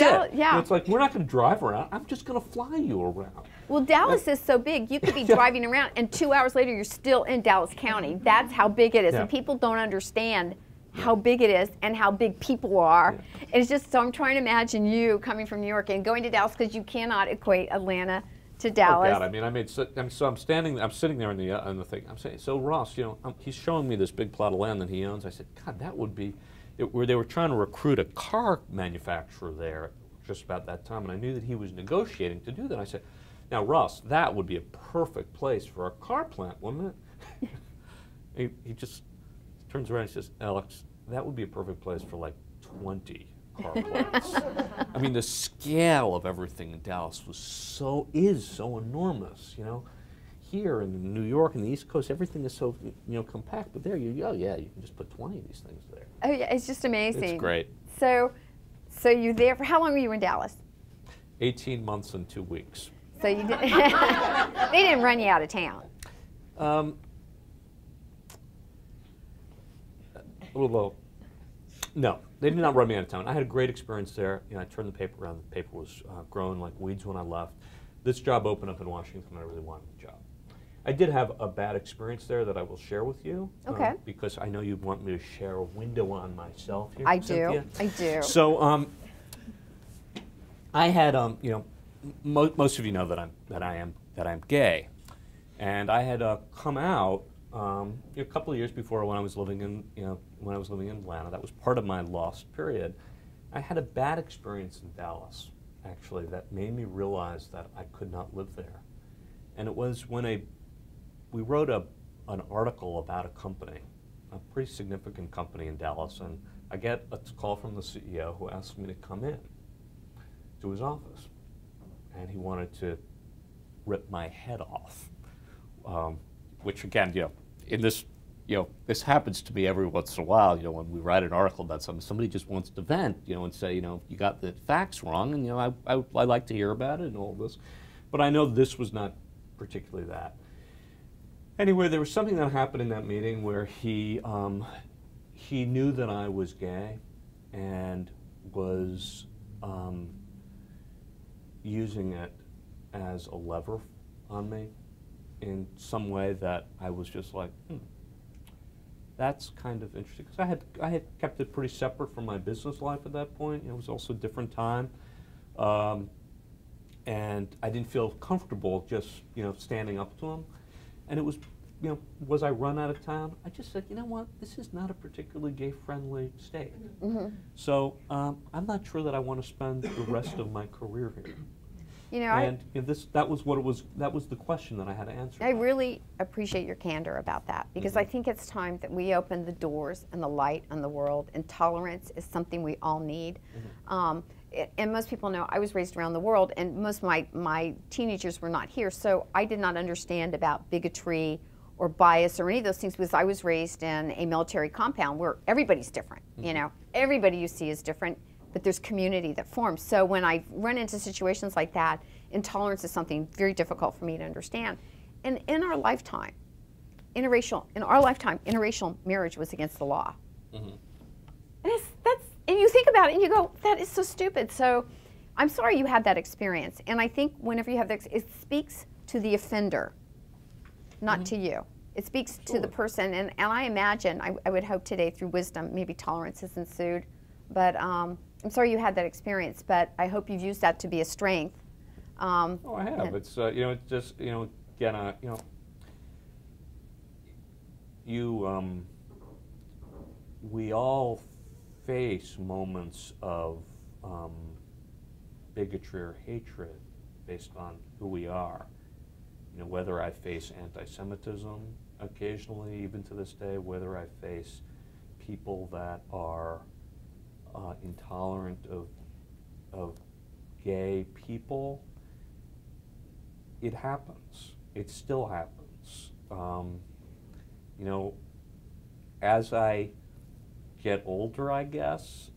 it.
Yeah.
It's like, we're not going to drive around. I'm just going to fly you around.
Well, Dallas is so big, you could be driving around, and 2 hours later, you're still in Dallas County. That's how big it is, and people don't understand how big it is and how big people are. It's just, so I'm trying to imagine you coming from New York and going to Dallas, because you cannot equate Atlanta to Dallas.
Oh God, I mean, I'm sitting there in the thing. I'm saying, "So Ross, he's showing me this big plot of land that he owns." I said, "God, that would be," where they were trying to recruit a car manufacturer there just about that time, and I knew that he was negotiating to do that. I said, "Now, Ross, that would be a perfect place for a car plant, wouldn't it?" He just turns around and says, "Alex, that would be a perfect place for like 20 car plants." I mean, the scale of everything in Dallas is so enormous. Here in New York and the East Coast, everything is so compact. But there, you can just put 20 of these things there.
Oh yeah, it's just amazing.
It's great.
So you're there for how long were you in Dallas?
18 months and 2 weeks.
So you did, they didn't run you out of town.
Well, No, they did not run me out of town. I had a great experience there. You know, I turned the paper around. The paper was growing like weeds when I left. This job opened up in Washington. I really wanted the job. I did have a bad experience there that I will share with you.
Okay.
Because I know you want me to share a window on myself here,
I
Cynthia.
do. I do.
So I had, you know, most of you know that I am gay, and I had come out a couple of years before when I was living in Atlanta. That was part of my lost period. I had a bad experience in Dallas, actually, that made me realize that I could not live there. And it was when we wrote an article about a company, a pretty significant company in Dallas, and I get a call from the CEO who asked me to come in to his office, and he wanted to rip my head off, which again, you know, in this, you know, this happens to me every once in a while. You know, when we write an article about something, somebody just wants to vent, you know, and say, you know, you got the facts wrong, and you know, I like to hear about it and all this, but I know this was not particularly that. Anyway, there was something that happened in that meeting where he knew that I was gay and was using it as a lever on me in some way that I was just like, that's kind of interesting. Because I had kept it pretty separate from my business life at that point. You know, it was also a different time. And I didn't feel comfortable just, you know, standing up to him. And it was, you know, was I run out of town? I just said, you know what, this is not a particularly gay-friendly state.
Mm-hmm.
So I'm not sure that I want to spend the rest of my career here.
You know,
And you know, that was what it was. That was the question that I had to answer.
I really appreciate your candor about that, because I think it's time that we open the doors and the light on the world, and tolerance is something we all need. And most people know I was raised around the world, and most of my teenagers were not here, so I did not understand about bigotry or bias or any of those things, because I was raised in a military compound where everybody's different. You know, everybody you see is different, but there's community that forms. So when I run into situations like that, intolerance is something very difficult for me to understand. And in our lifetime, interracial marriage was against the law. And you think about it and you go, that is so stupid. So I'm sorry you had that experience. And I think whenever you have that, it speaks to the offender, not to you. It speaks to the person. And I imagine, I would hope today through wisdom, maybe tolerance has ensued. But I'm sorry you had that experience, but I hope you've used that to be a strength.
Oh, I have. It's, you know, it's just, you know, again, you know, we all face moments of bigotry or hatred based on who we are. You know, whether I face anti-Semitism occasionally, even to this day, whether I face people that are intolerant of gay people, it happens. It still happens. You know, as I get older, I guess,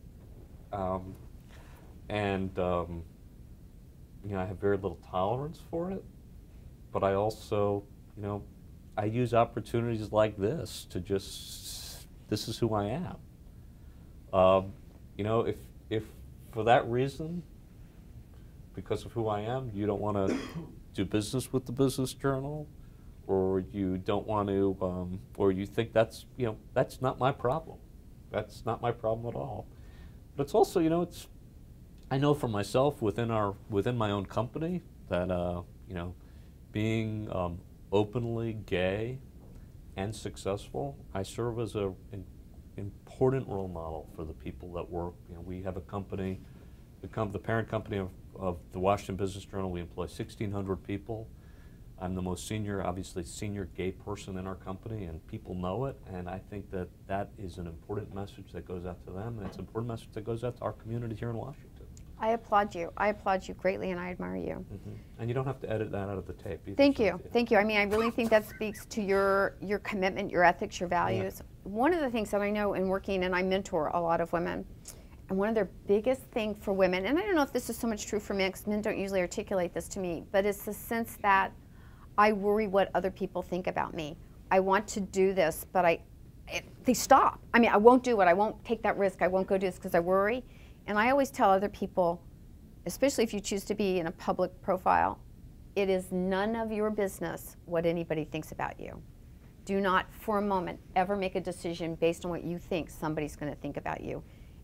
and you know, I have very little tolerance for it, but I also, you know, I use opportunities like this to just, this is who I am. You know, if for that reason, because of who I am, you don't want to do business with the Business Journal, or you don't want to, or you think that's, you know, that's not my problem. That's not my problem at all. But it's also, you know, it's, I know for myself within my own company that, you know, being openly gay and successful, I serve as an important role model for the people that work. You know, we have a company, the parent company of the Washington Business Journal. We employ 1,600 people. I'm the most senior, obviously senior gay person in our company, and people know it, and I think that that is an important message that goes out to them, and it's an important message that goes out to our community here in Washington.
I applaud you. I applaud you greatly, and I admire you.
And you don't have to edit that out of the tape either.
Thank you. Thank you. I mean, I really think that speaks to your commitment, your ethics, your values. Yeah. One of the things that I know in working, and I mentor a lot of women, and one of their biggest things for women, and I don't know if this is so much true for men, because men don't usually articulate this to me, but it's the sense that I worry what other people think about me. I want to do this, but they stop. I mean, I won't do it. I won't take that risk. I won't go do this because I worry. And I always tell other people, especially if you choose to be in a public profile, it is none of your business what anybody thinks about you. Do not for a moment ever make a decision based on what you think somebody's going to think about you.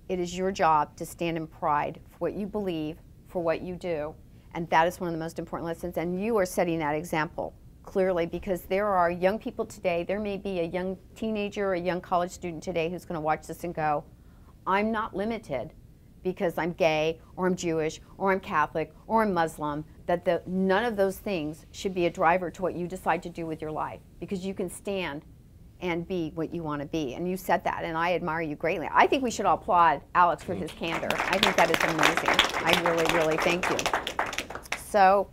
It is your job to stand in pride for what you believe, for what you do, and that is one of the most important lessons. And you are setting that example clearly, because there are young people today, there may be a young teenager or a young college student today who's going to watch this and go, I'm not limited because I'm gay, or I'm Jewish, or I'm Catholic, or I'm Muslim, that none of those things should be a driver to what you decide to do with your life, because you can stand and be what you want to be. And you said that, and I admire you greatly. I think we should all applaud Alex for his candor. I think that is amazing. I really, really thank you. So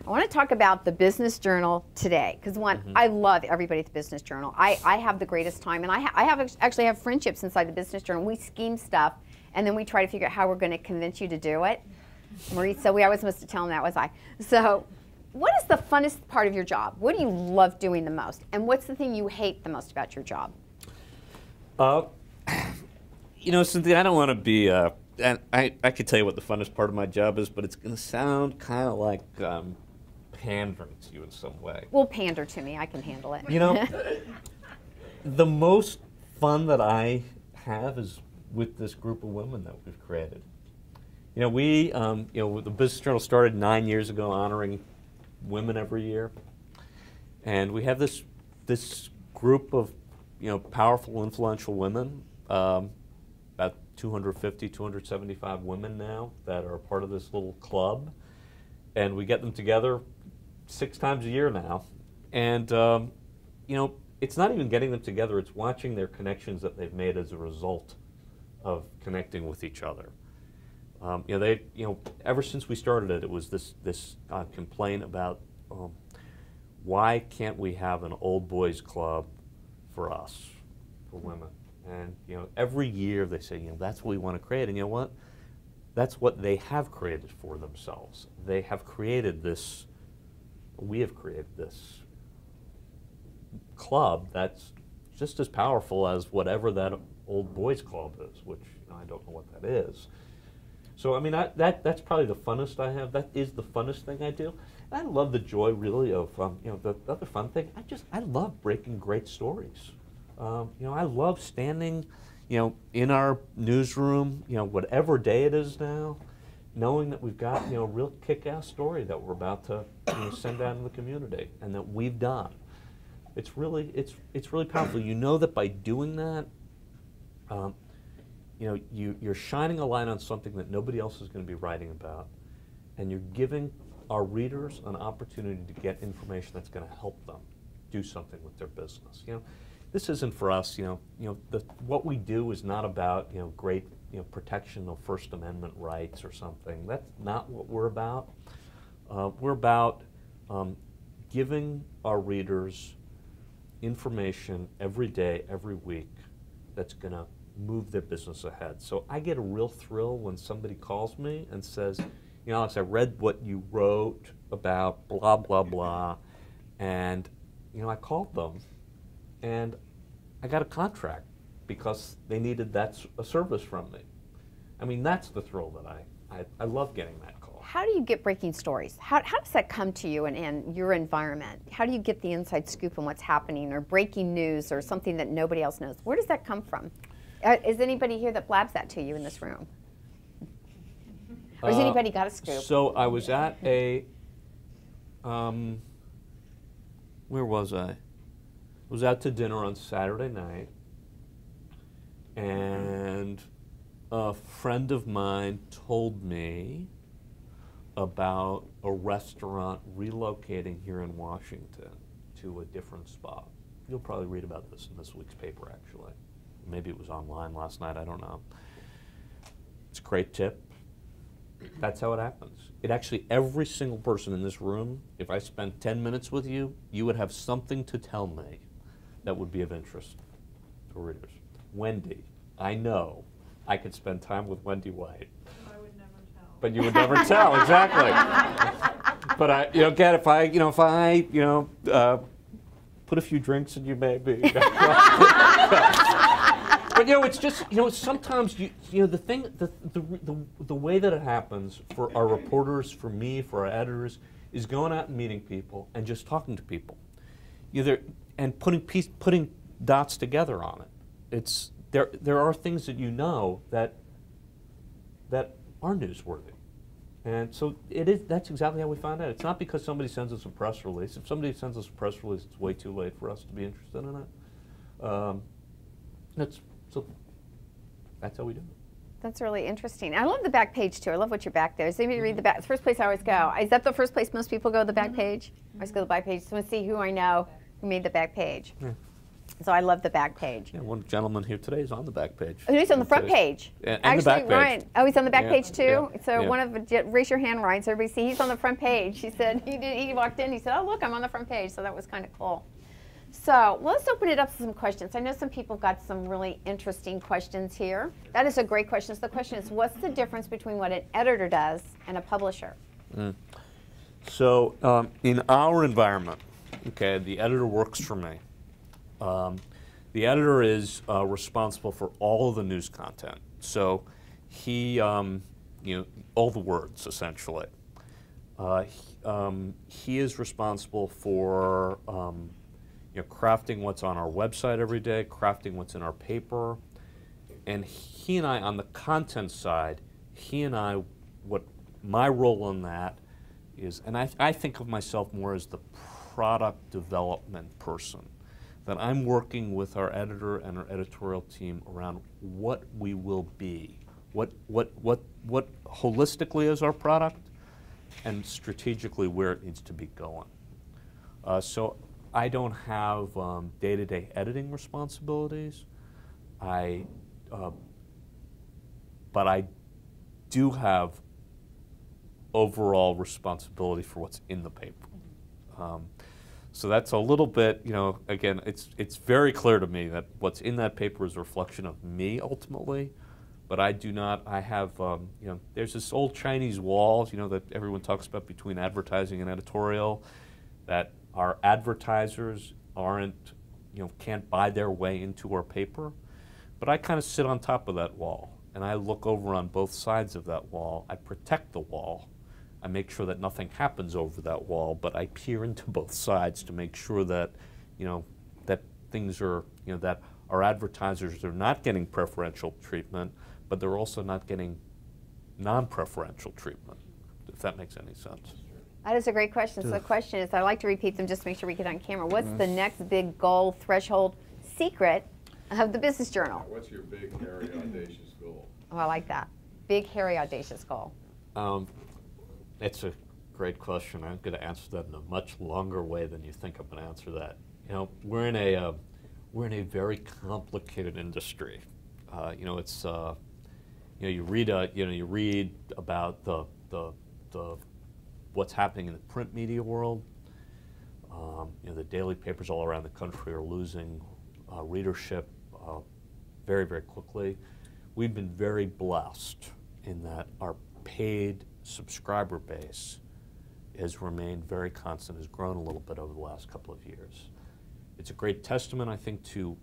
I want to talk about the Business Journal today, because I love everybody at the Business Journal. I have the greatest time, and I actually have friendships inside the Business Journal. We scheme stuff, and then we try to figure out how we're going to convince you to do it. Marie, so I was supposed to tell him that, was I? So what is the funnest part of your job? What do you love doing the most? And what's the thing you hate the most about your job?
You know, Cynthia, I don't want to be, and I could tell you what the funnest part of my job is, but it's going to sound kind of like pandering to you in some way.
Well, pander to me. I can handle it.
You know, the most fun that I have is with this group of women that we've created. You know, the Business Journal started 9 years ago honoring women every year. And we have this group of, powerful, influential women, about 250, 275 women now that are part of this little club. And we get them together 6 times a year now. And, it's not even getting them together, it's watching their connections that they've made as a result of connecting with each other. Ever since we started it, it was this complaint about why can't we have an old boys club for us, for women? And every year they say, that's what we want to create. And you know what? That's what they have created for themselves. They have created this. We have created this club that's just as powerful as whatever that old boys club is, which I don't know what that is. So I mean, that's probably the funnest I have. That is the funnest thing I do. And I love the joy, really, of the other fun thing. I love breaking great stories. I love standing, in our newsroom, whatever day it is now, knowing that we've got a real kick-ass story that we're about to send out in the community, and that we've done. It's really powerful. You know that by doing that, you're shining a light on something that nobody else is going to be writing about, and you're giving our readers an opportunity to get information that's going to help them do something with their business. This isn't for us. What we do is not about great protection of First Amendment rights or something. That's not what we're about. We're about giving our readers information every day, every week, that's going to move their business ahead. So I get a real thrill when somebody calls me and says, Alex, I read what you wrote about blah, blah, blah, and I called them and I got a contract because they needed a service from me. I mean, that's the thrill that I love getting that call.
How do you get breaking stories? How does that come to you in your environment? How do you get the inside scoop on what's happening, or breaking news, or something that nobody else knows? Where does that come from? Is anybody here that blabs that to you in this room? Or has anybody got a scoop?
So I was at a, where was I? I was out to dinner on Saturday night, and a friend of mine told me about a restaurant relocating here in Washington to a different spot. You'll probably read about this in this week's paper, actually. Maybe it was online last night, I don't know. It's a great tip. That's how it happens. It actually, every single person in this room, if I spent 10 minutes with you, you would have something to tell me that would be of interest to readers. Wendy, I know I could spend time with Wendy White.
I would never tell.
But you would never tell, exactly. But again, if I put a few drinks in you, maybe. But it's just sometimes the way that it happens for our reporters, for me, for our editors, is going out and meeting people and just talking to people, and putting dots together on it. It's there are things that are newsworthy, and so that's exactly how we find out. It's not because somebody sends us a press release. If somebody sends us a press release, it's way too late for us to be interested in it. That's how we do it.
That's really interesting. I love the back page too. I love what your back there. So maybe read the back. It's the first place I always go. Is that the first place most people go? The back page. I always go to the back page. So I want to see who I know who made the back page. Yeah. So I love the back page.
Yeah, one gentleman here today is on the back page.
Oh, he's on the front page.
And
actually,
the back page.
Ryan. Oh, he's on the back page too.
Yeah,
so raise your hand, Ryan, so everybody see. He's on the front page. He said he walked in. He said, "Oh, look, I'm on the front page." So that was kind of cool. So let's open it up to some questions. I know some people got some really interesting questions here. That is a great question. So the question is, what's the difference between what an editor does and a publisher?
So in our environment, the editor works for me. The editor is responsible for all of the news content. So he, all the words essentially. He is responsible for crafting what's on our website every day, crafting what's in our paper, and he and I, on the content side, what my role in that is, and I think of myself more as the product development person, that I'm working with our editor and our editorial team around what we will be, what holistically is our product, and strategically where it needs to be going. So I don't have day-to-day editing responsibilities, but I do have overall responsibility for what's in the paper. So that's a little bit, again, it's very clear to me that what's in that paper is a reflection of me ultimately, but I do not, I have, there's this old Chinese wall, that everyone talks about between advertising and editorial, that our advertisers can't buy their way into our paper, but I kind of sit on top of that wall and I look over on both sides of that wall. I protect the wall. I make sure that nothing happens over that wall, but I peer into both sides to make sure that, that things are, that our advertisers are not getting preferential treatment, but they're also not getting non-preferential treatment, if that makes any sense.
That is a great question. So the question is, I like to repeat them just to make sure we get on camera. What's the next big goal, threshold, secret of the Business Journal?
What's your big, hairy, audacious goal?
Oh, I like that. Big, hairy, audacious goal.
It's a great question. I'm going to answer that in a much longer way than you think I'm going to answer that. We're in a very complicated industry. It's you read about the what's happening in the print media world. The daily papers all around the country are losing readership very, very quickly. We've been very blessed in that our paid subscriber base has remained very constant, has grown a little bit over the last couple of years. It's a great testament, I think, to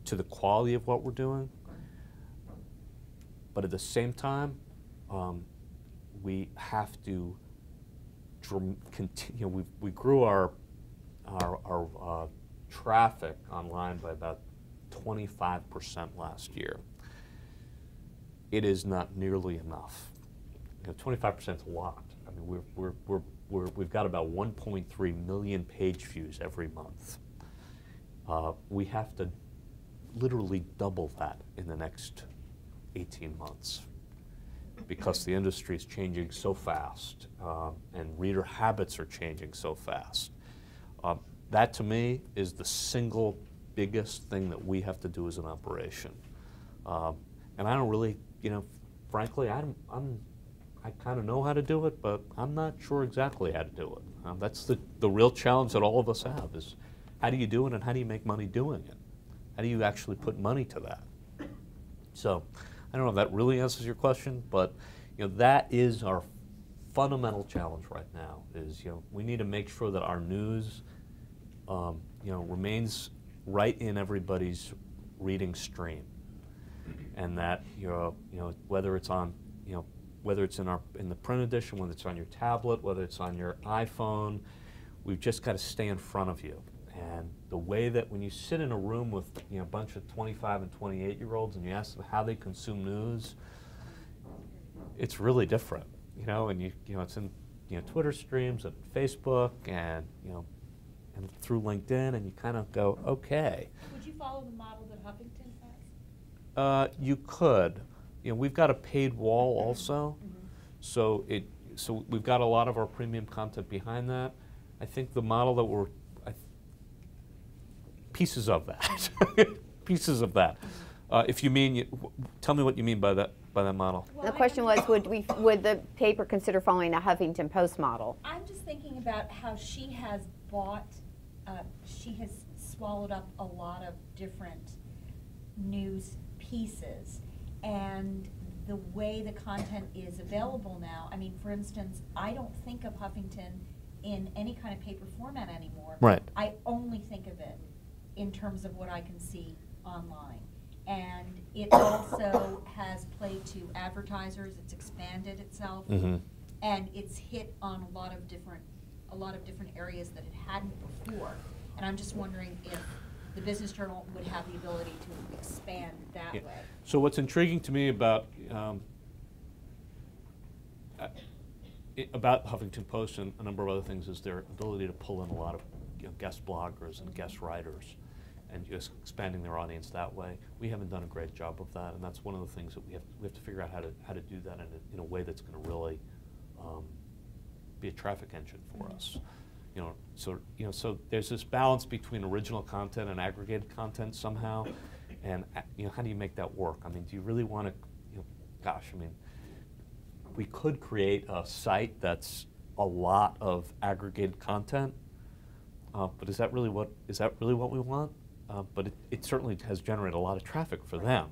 the quality of what we're doing. But at the same time, we have to continue. We grew our traffic online by about 25% last year. It is not nearly enough. 25% is a lot. I mean, we've got about 1.3 million page views every month. We have to literally double that in the next 18 months because the industry is changing so fast and reader habits are changing so fast. That to me is the single biggest thing that we have to do as an operation. And I don't really, frankly, I kind of know how to do it, but I'm not sure exactly how to do it. That's the real challenge that all of us have is how do you do it and how do you make money doing it? How do you actually put money to that? So I don't know if that really answers your question, but that is our fundamental challenge right now is we need to make sure that our news remains right in everybody's reading stream, and that whether it's on whether it's in the print edition, whether it's on your tablet, whether it's on your iPhone, we've just got to stay in front of you. And the way that when you sit in a room with a bunch of 25 and 28-year-olds and you ask them how they consume news, it's really different, and it's in Twitter streams and Facebook and and through LinkedIn, and you kind of go, okay.
Would you follow the model that Huffington has?
You could. We've got a paid wall also, so we've got a lot of our premium content behind that. I think the model that pieces of that, pieces of that. If you mean, tell me what you mean by that model.
Well, the question was, would the paper consider following a Huffington Post model?
I'm just thinking about how she has she has swallowed up a lot of different news pieces, and the way the content is available now. I mean, for instance, I don't think of Huffington in any kind of paper format anymore.
Right.
I only think of it in terms of what I can see online. And it also has played to advertisers. It's expanded itself, and it's hit on a lot of different areas that it hadn't before. And I'm just wondering if the Business Journal would have the ability to expand that way.
So what's intriguing to me about Huffington Post and a number of other things is their ability to pull in a lot of guest bloggers and guest writers, and just expanding their audience that way. We haven't done a great job of that, and that's one of the things that we have to figure out how to do that in a way that's going to really be a traffic engine for us. So there's this balance between original content and aggregated content somehow, and how do you make that work? I mean, do you really want to? Gosh, I mean, we could create a site that's a lot of aggregated content, but is that really what we want? But it certainly has generated a lot of traffic for them,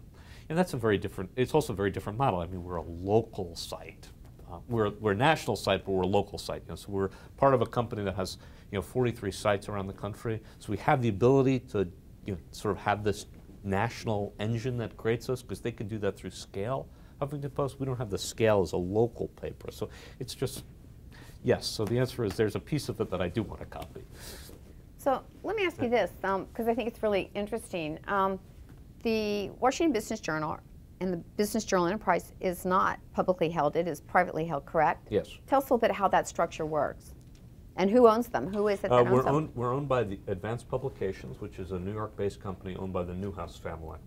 and that's it's also a very different model. I mean, we're a local site. We're a national site, but we're a local site. So we're part of a company that has 43 sites around the country. So we have the ability to sort of have this national engine that creates us, because they can do that through scale. Huffington Post, we don't have the scale as a local paper. So it's just, yes. So the answer is there's a piece of it that I do want to copy.
So let me ask you this, because I think it's really interesting. The Washington Business Journal and the Business Journal Enterprise is not publicly held. It is privately held, correct?
Yes.
Tell us a little bit how that structure works. And who owns them? Who is it that owns them?
We're owned by the Advanced Publications, which is a New York-based company owned by the Newhouse family.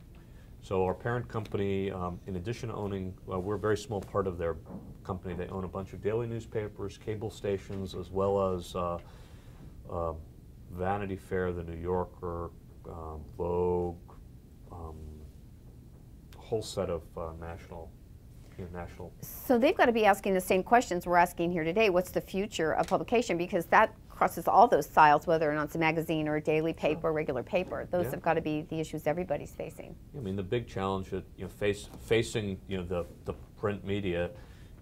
So our parent company, in addition to owning, we're a very small part of their company. They own a bunch of daily newspapers, cable stations, as well as Vanity Fair, The New Yorker, Vogue, whole set of national.
So they've got to be asking the same questions we're asking here today. What's the future of publication? Because that crosses all those styles, whether or not it's a magazine or a daily paper or regular paper. Those have got to be the issues everybody's facing.
I mean, the big challenge that facing the print media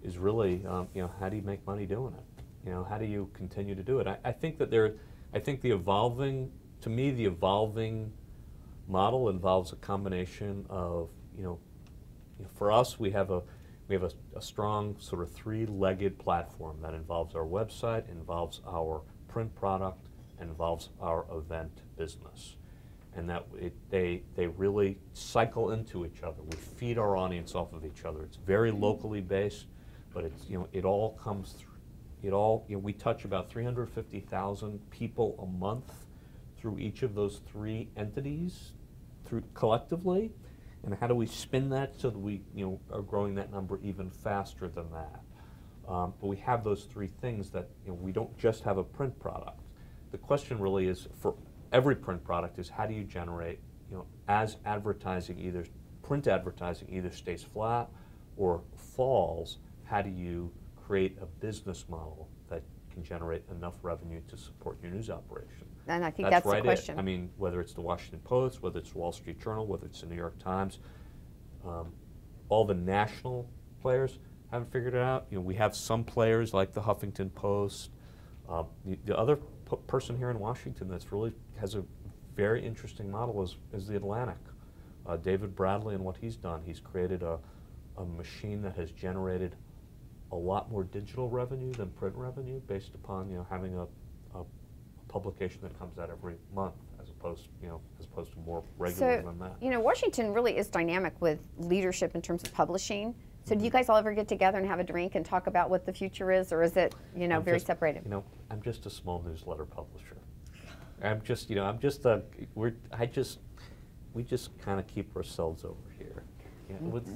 is really how do you make money doing it? How do you continue to do it? I think that the evolving model involves a combination of for us, we have a strong sort of three-legged platform that involves our website, involves our print product, and involves our event business, and that they really cycle into each other. We feed our audience off of each other. It's very locally based, but it's it all comes through. We touch about 350,000 people a month through each of those three entities, collectively. And how do we spin that so that we are growing that number even faster than that? But we have those three things that we don't just have a print product. The question really is, for every print product, is how do you generate, as print advertising either stays flat or falls, how do you create a business model that can generate enough revenue to support your news operation?
And I think that's the question.
I mean, whether it's the Washington Post, whether it's the Wall Street Journal, whether it's the New York Times, all the national players haven't figured it out. We have some players like the Huffington Post, The other person here in Washington that's really has a very interesting model is the Atlantic. David Bradley and what he's done. He's created a machine that has generated a lot more digital revenue than print revenue based upon having a publication that comes out every month as opposed to more regular than that.
Washington really is dynamic with leadership in terms of publishing. So do you guys all ever get together and have a drink and talk about what the future is, or is it very separated?
I'm just a small newsletter publisher. We just kind of keep ourselves over here.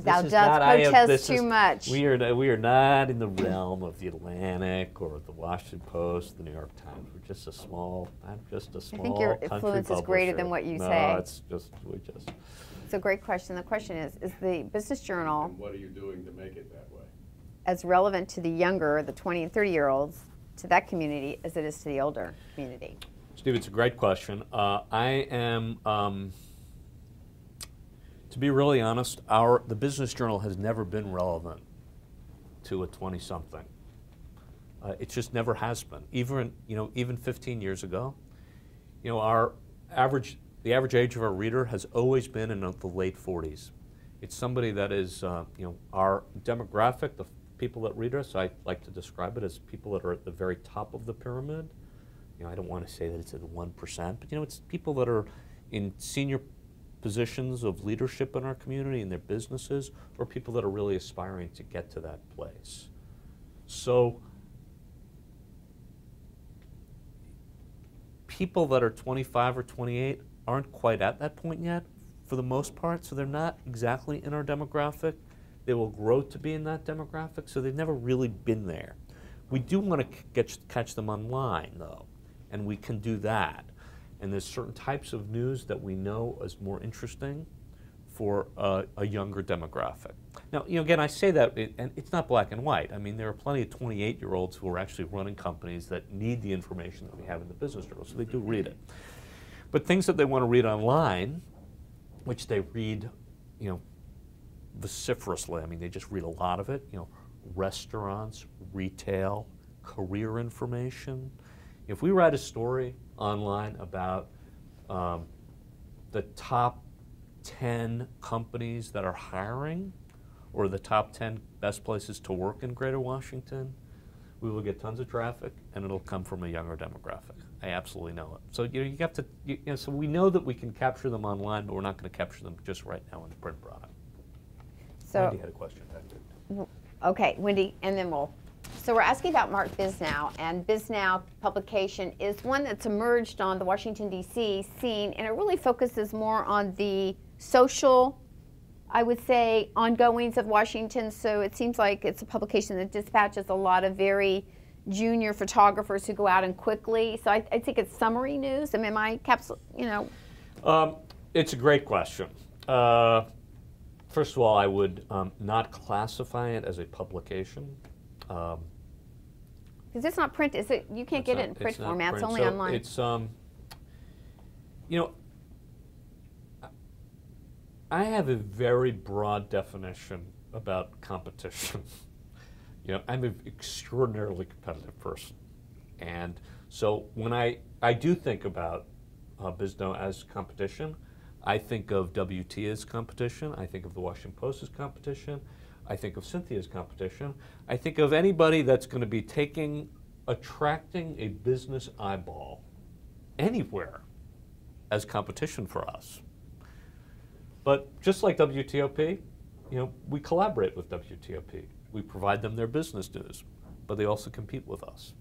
Thou dost protest too much.
We are not in the realm of the Atlantic or the Washington Post, the New York Times. I'm just a small
I think your influence is greater than what you say.
No, it's
And what are you doing to make it that way?
as relevant to the younger, the 20 and 30-year-olds, to that community as it is to the older community?
Steve, it's a great question. I am, to be really honest, the Business Journal has never been relevant to a 20-something. It just never has been. Even 15 years ago, the average age of our reader has always been in the late 40s. It's somebody that is, our demographic, the people that read us, I like to describe it as people that are at the very top of the pyramid. I don't want to say that it's at 1%, but it's people that are in senior positions of leadership in our community, in their businesses, or people that are really aspiring to get to that place. So people that are 25 or 28 aren't quite at that point yet, for the most part, so they're not exactly in our demographic. They will grow to be in that demographic, so they've never really been there. We do want to catch them online, though, and we can do that. And there's certain types of news that we know is more interesting for a younger demographic. Now, again, I say that, and it's not black and white. I mean, there are plenty of 28-year-olds who are actually running companies that need the information that we have in the Business Journal, so they do read it. But things that they want to read online, which they read, vociferously. I mean, they just read a lot of it. Restaurants, retail, career information. If we write a story online about the top 10 companies that are hiring, or the top 10 best places to work in Greater Washington, we will get tons of traffic, and it'll come from a younger demographic. I absolutely know it. So you have to. So we know that we can capture them online, but we're not going to capture them just right now in the print product.
So
Wendy had a question.
Okay, Wendy, and then we'll. So we're asking about Mark Bisnow, and Bisnow publication is one that's emerged on the Washington, D.C. scene, and it really focuses more on the social, I would say, ongoings of Washington. So it seems like it's a publication that dispatches a lot of very junior photographers who go out and quickly. So I think it's summary news. I mean, my capsule,
It's a great question. First of all, I would not classify it as a publication.
Because it's not print, is it? You can't get it in print format. It's only online.
It's I have a very broad definition about competition. I'm an extraordinarily competitive person, and so when I do think about Bisnow as competition, I think of WT as competition. I think of the Washington Post as competition. I think of Cynthia as competition. I think of anybody that's going to be attracting a business eyeball anywhere as competition for us. But just like WTOP, we collaborate with WTOP. We provide them their business news, but they also compete with us.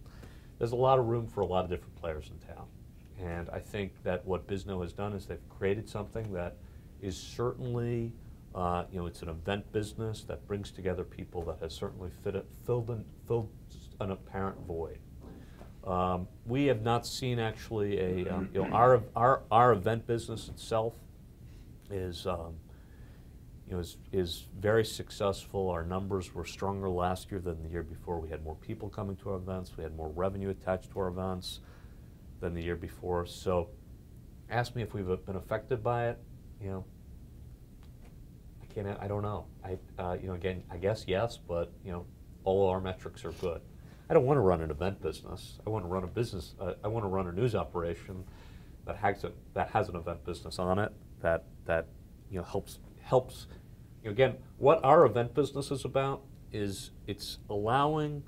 There's a lot of room for a lot of different players in town. And I think that what Bisnow has done is they've created something that is certainly it's an event business that brings together people that has certainly filled an apparent void. We have not seen actually our event business itself is very successful. Our numbers were stronger last year than the year before. We had more people coming to our events. We had more revenue attached to our events than the year before. So, ask me if we've been affected by it. I don't know. Again, I guess yes, but all of our metrics are good. I don't want to run an event business. I want to run a business. I want to run a news operation that has an event business on it that helps. Again, what our event business is about is it's allowing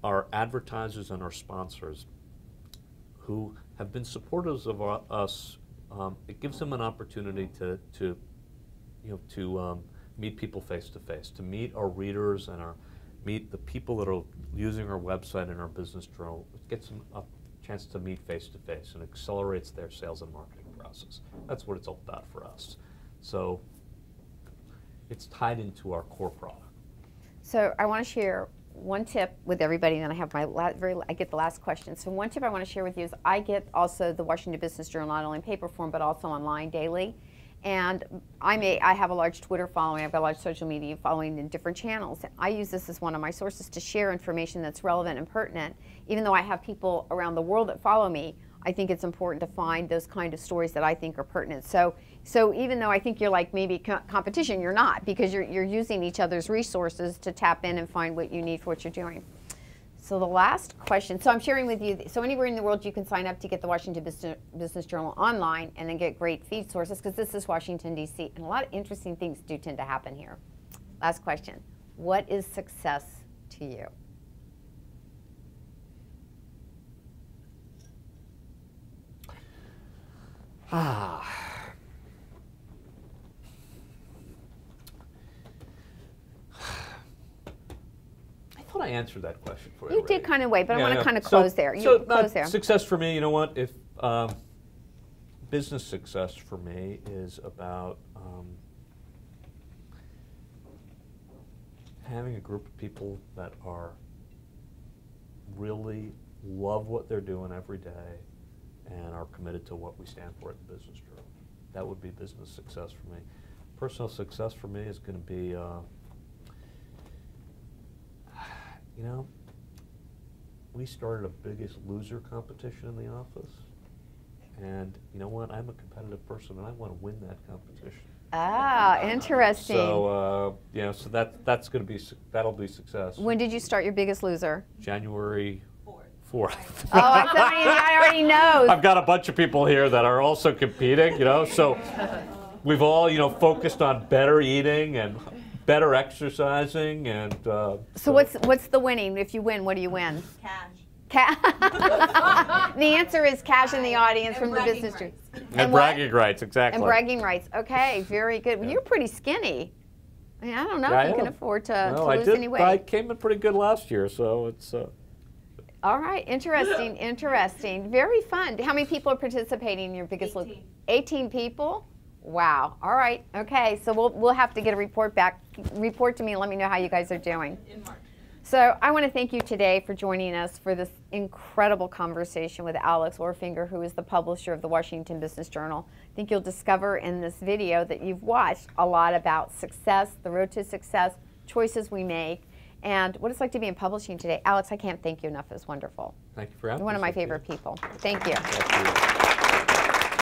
our advertisers and our sponsors who have been supporters of us. It gives them an opportunity to meet people face to face, to meet our readers and meet the people that are using our website and our business journal. It gets them a chance to meet face to face and accelerates their sales and marketing process. That's what it's all about for us. So it's tied into our core product.
So I want to share one tip with everybody, and then I have my I get the last question. So one tip I want to share with you is I get also the Washington Business Journal not only in paper form but also online daily. And I have a large Twitter following, I've got a large social media following in different channels. And I use this as one of my sources to share information that's relevant and pertinent. Even though I have people around the world that follow me, I think it's important to find those kind of stories that I think are pertinent. So even though I think you're like maybe competition, you're not, because you're using each other's resources to tap in and find what you need for what you're doing. So the last question, so I'm sharing with you, so anywhere in the world you can sign up to get the Washington Business Journal online and then get great feed sources, because this is Washington, D.C., and a lot of interesting things do tend to happen here. Last question, what is success to you?
I answered that question for you.
You did kind of wait, but I want to kind of close there. Close there.
Success for me, you know what? If business success for me is about having a group of people that are really love what they're doing every day and are committed to what we stand for at the Business Journal. That would be business success for me. Personal success for me is going to be we started a Biggest Loser competition in the office, and you know what? I'm a competitive person, and I want to win that competition.
Ah, interesting.
So so that'll be success.
When did you start your Biggest Loser?
January 4th.
Oh, I already know.
I've got a bunch of people here that are also competing. So we've all focused on better eating and better exercising, and
so what's the winning? If you win, what do you win?
Cash.
The answer is cash in the audience from the business group.
And bragging rights, exactly.
And bragging rights. Okay, very good. Well, you're pretty skinny. I mean, I don't know if you can afford to lose any weight.
I came in pretty good last year, so it's.
All right, interesting, interesting. Very fun. How many people are participating in your Biggest Loser? 18 people? Wow. All right. Okay. So we'll have to get a report back. Report to me and let me know how you guys are doing.
In March.
So I want to thank you today for joining us for this incredible conversation with Alex Orfinger, who is the publisher of the Washington Business Journal. I think you'll discover in this video that you've watched a lot about success, the road to success, choices we make, and what it's like to be in publishing today. Alex, I can't thank you enough. It was wonderful.
Thank you for having me.
You're one of my favorite people. Thank you.
Thank you.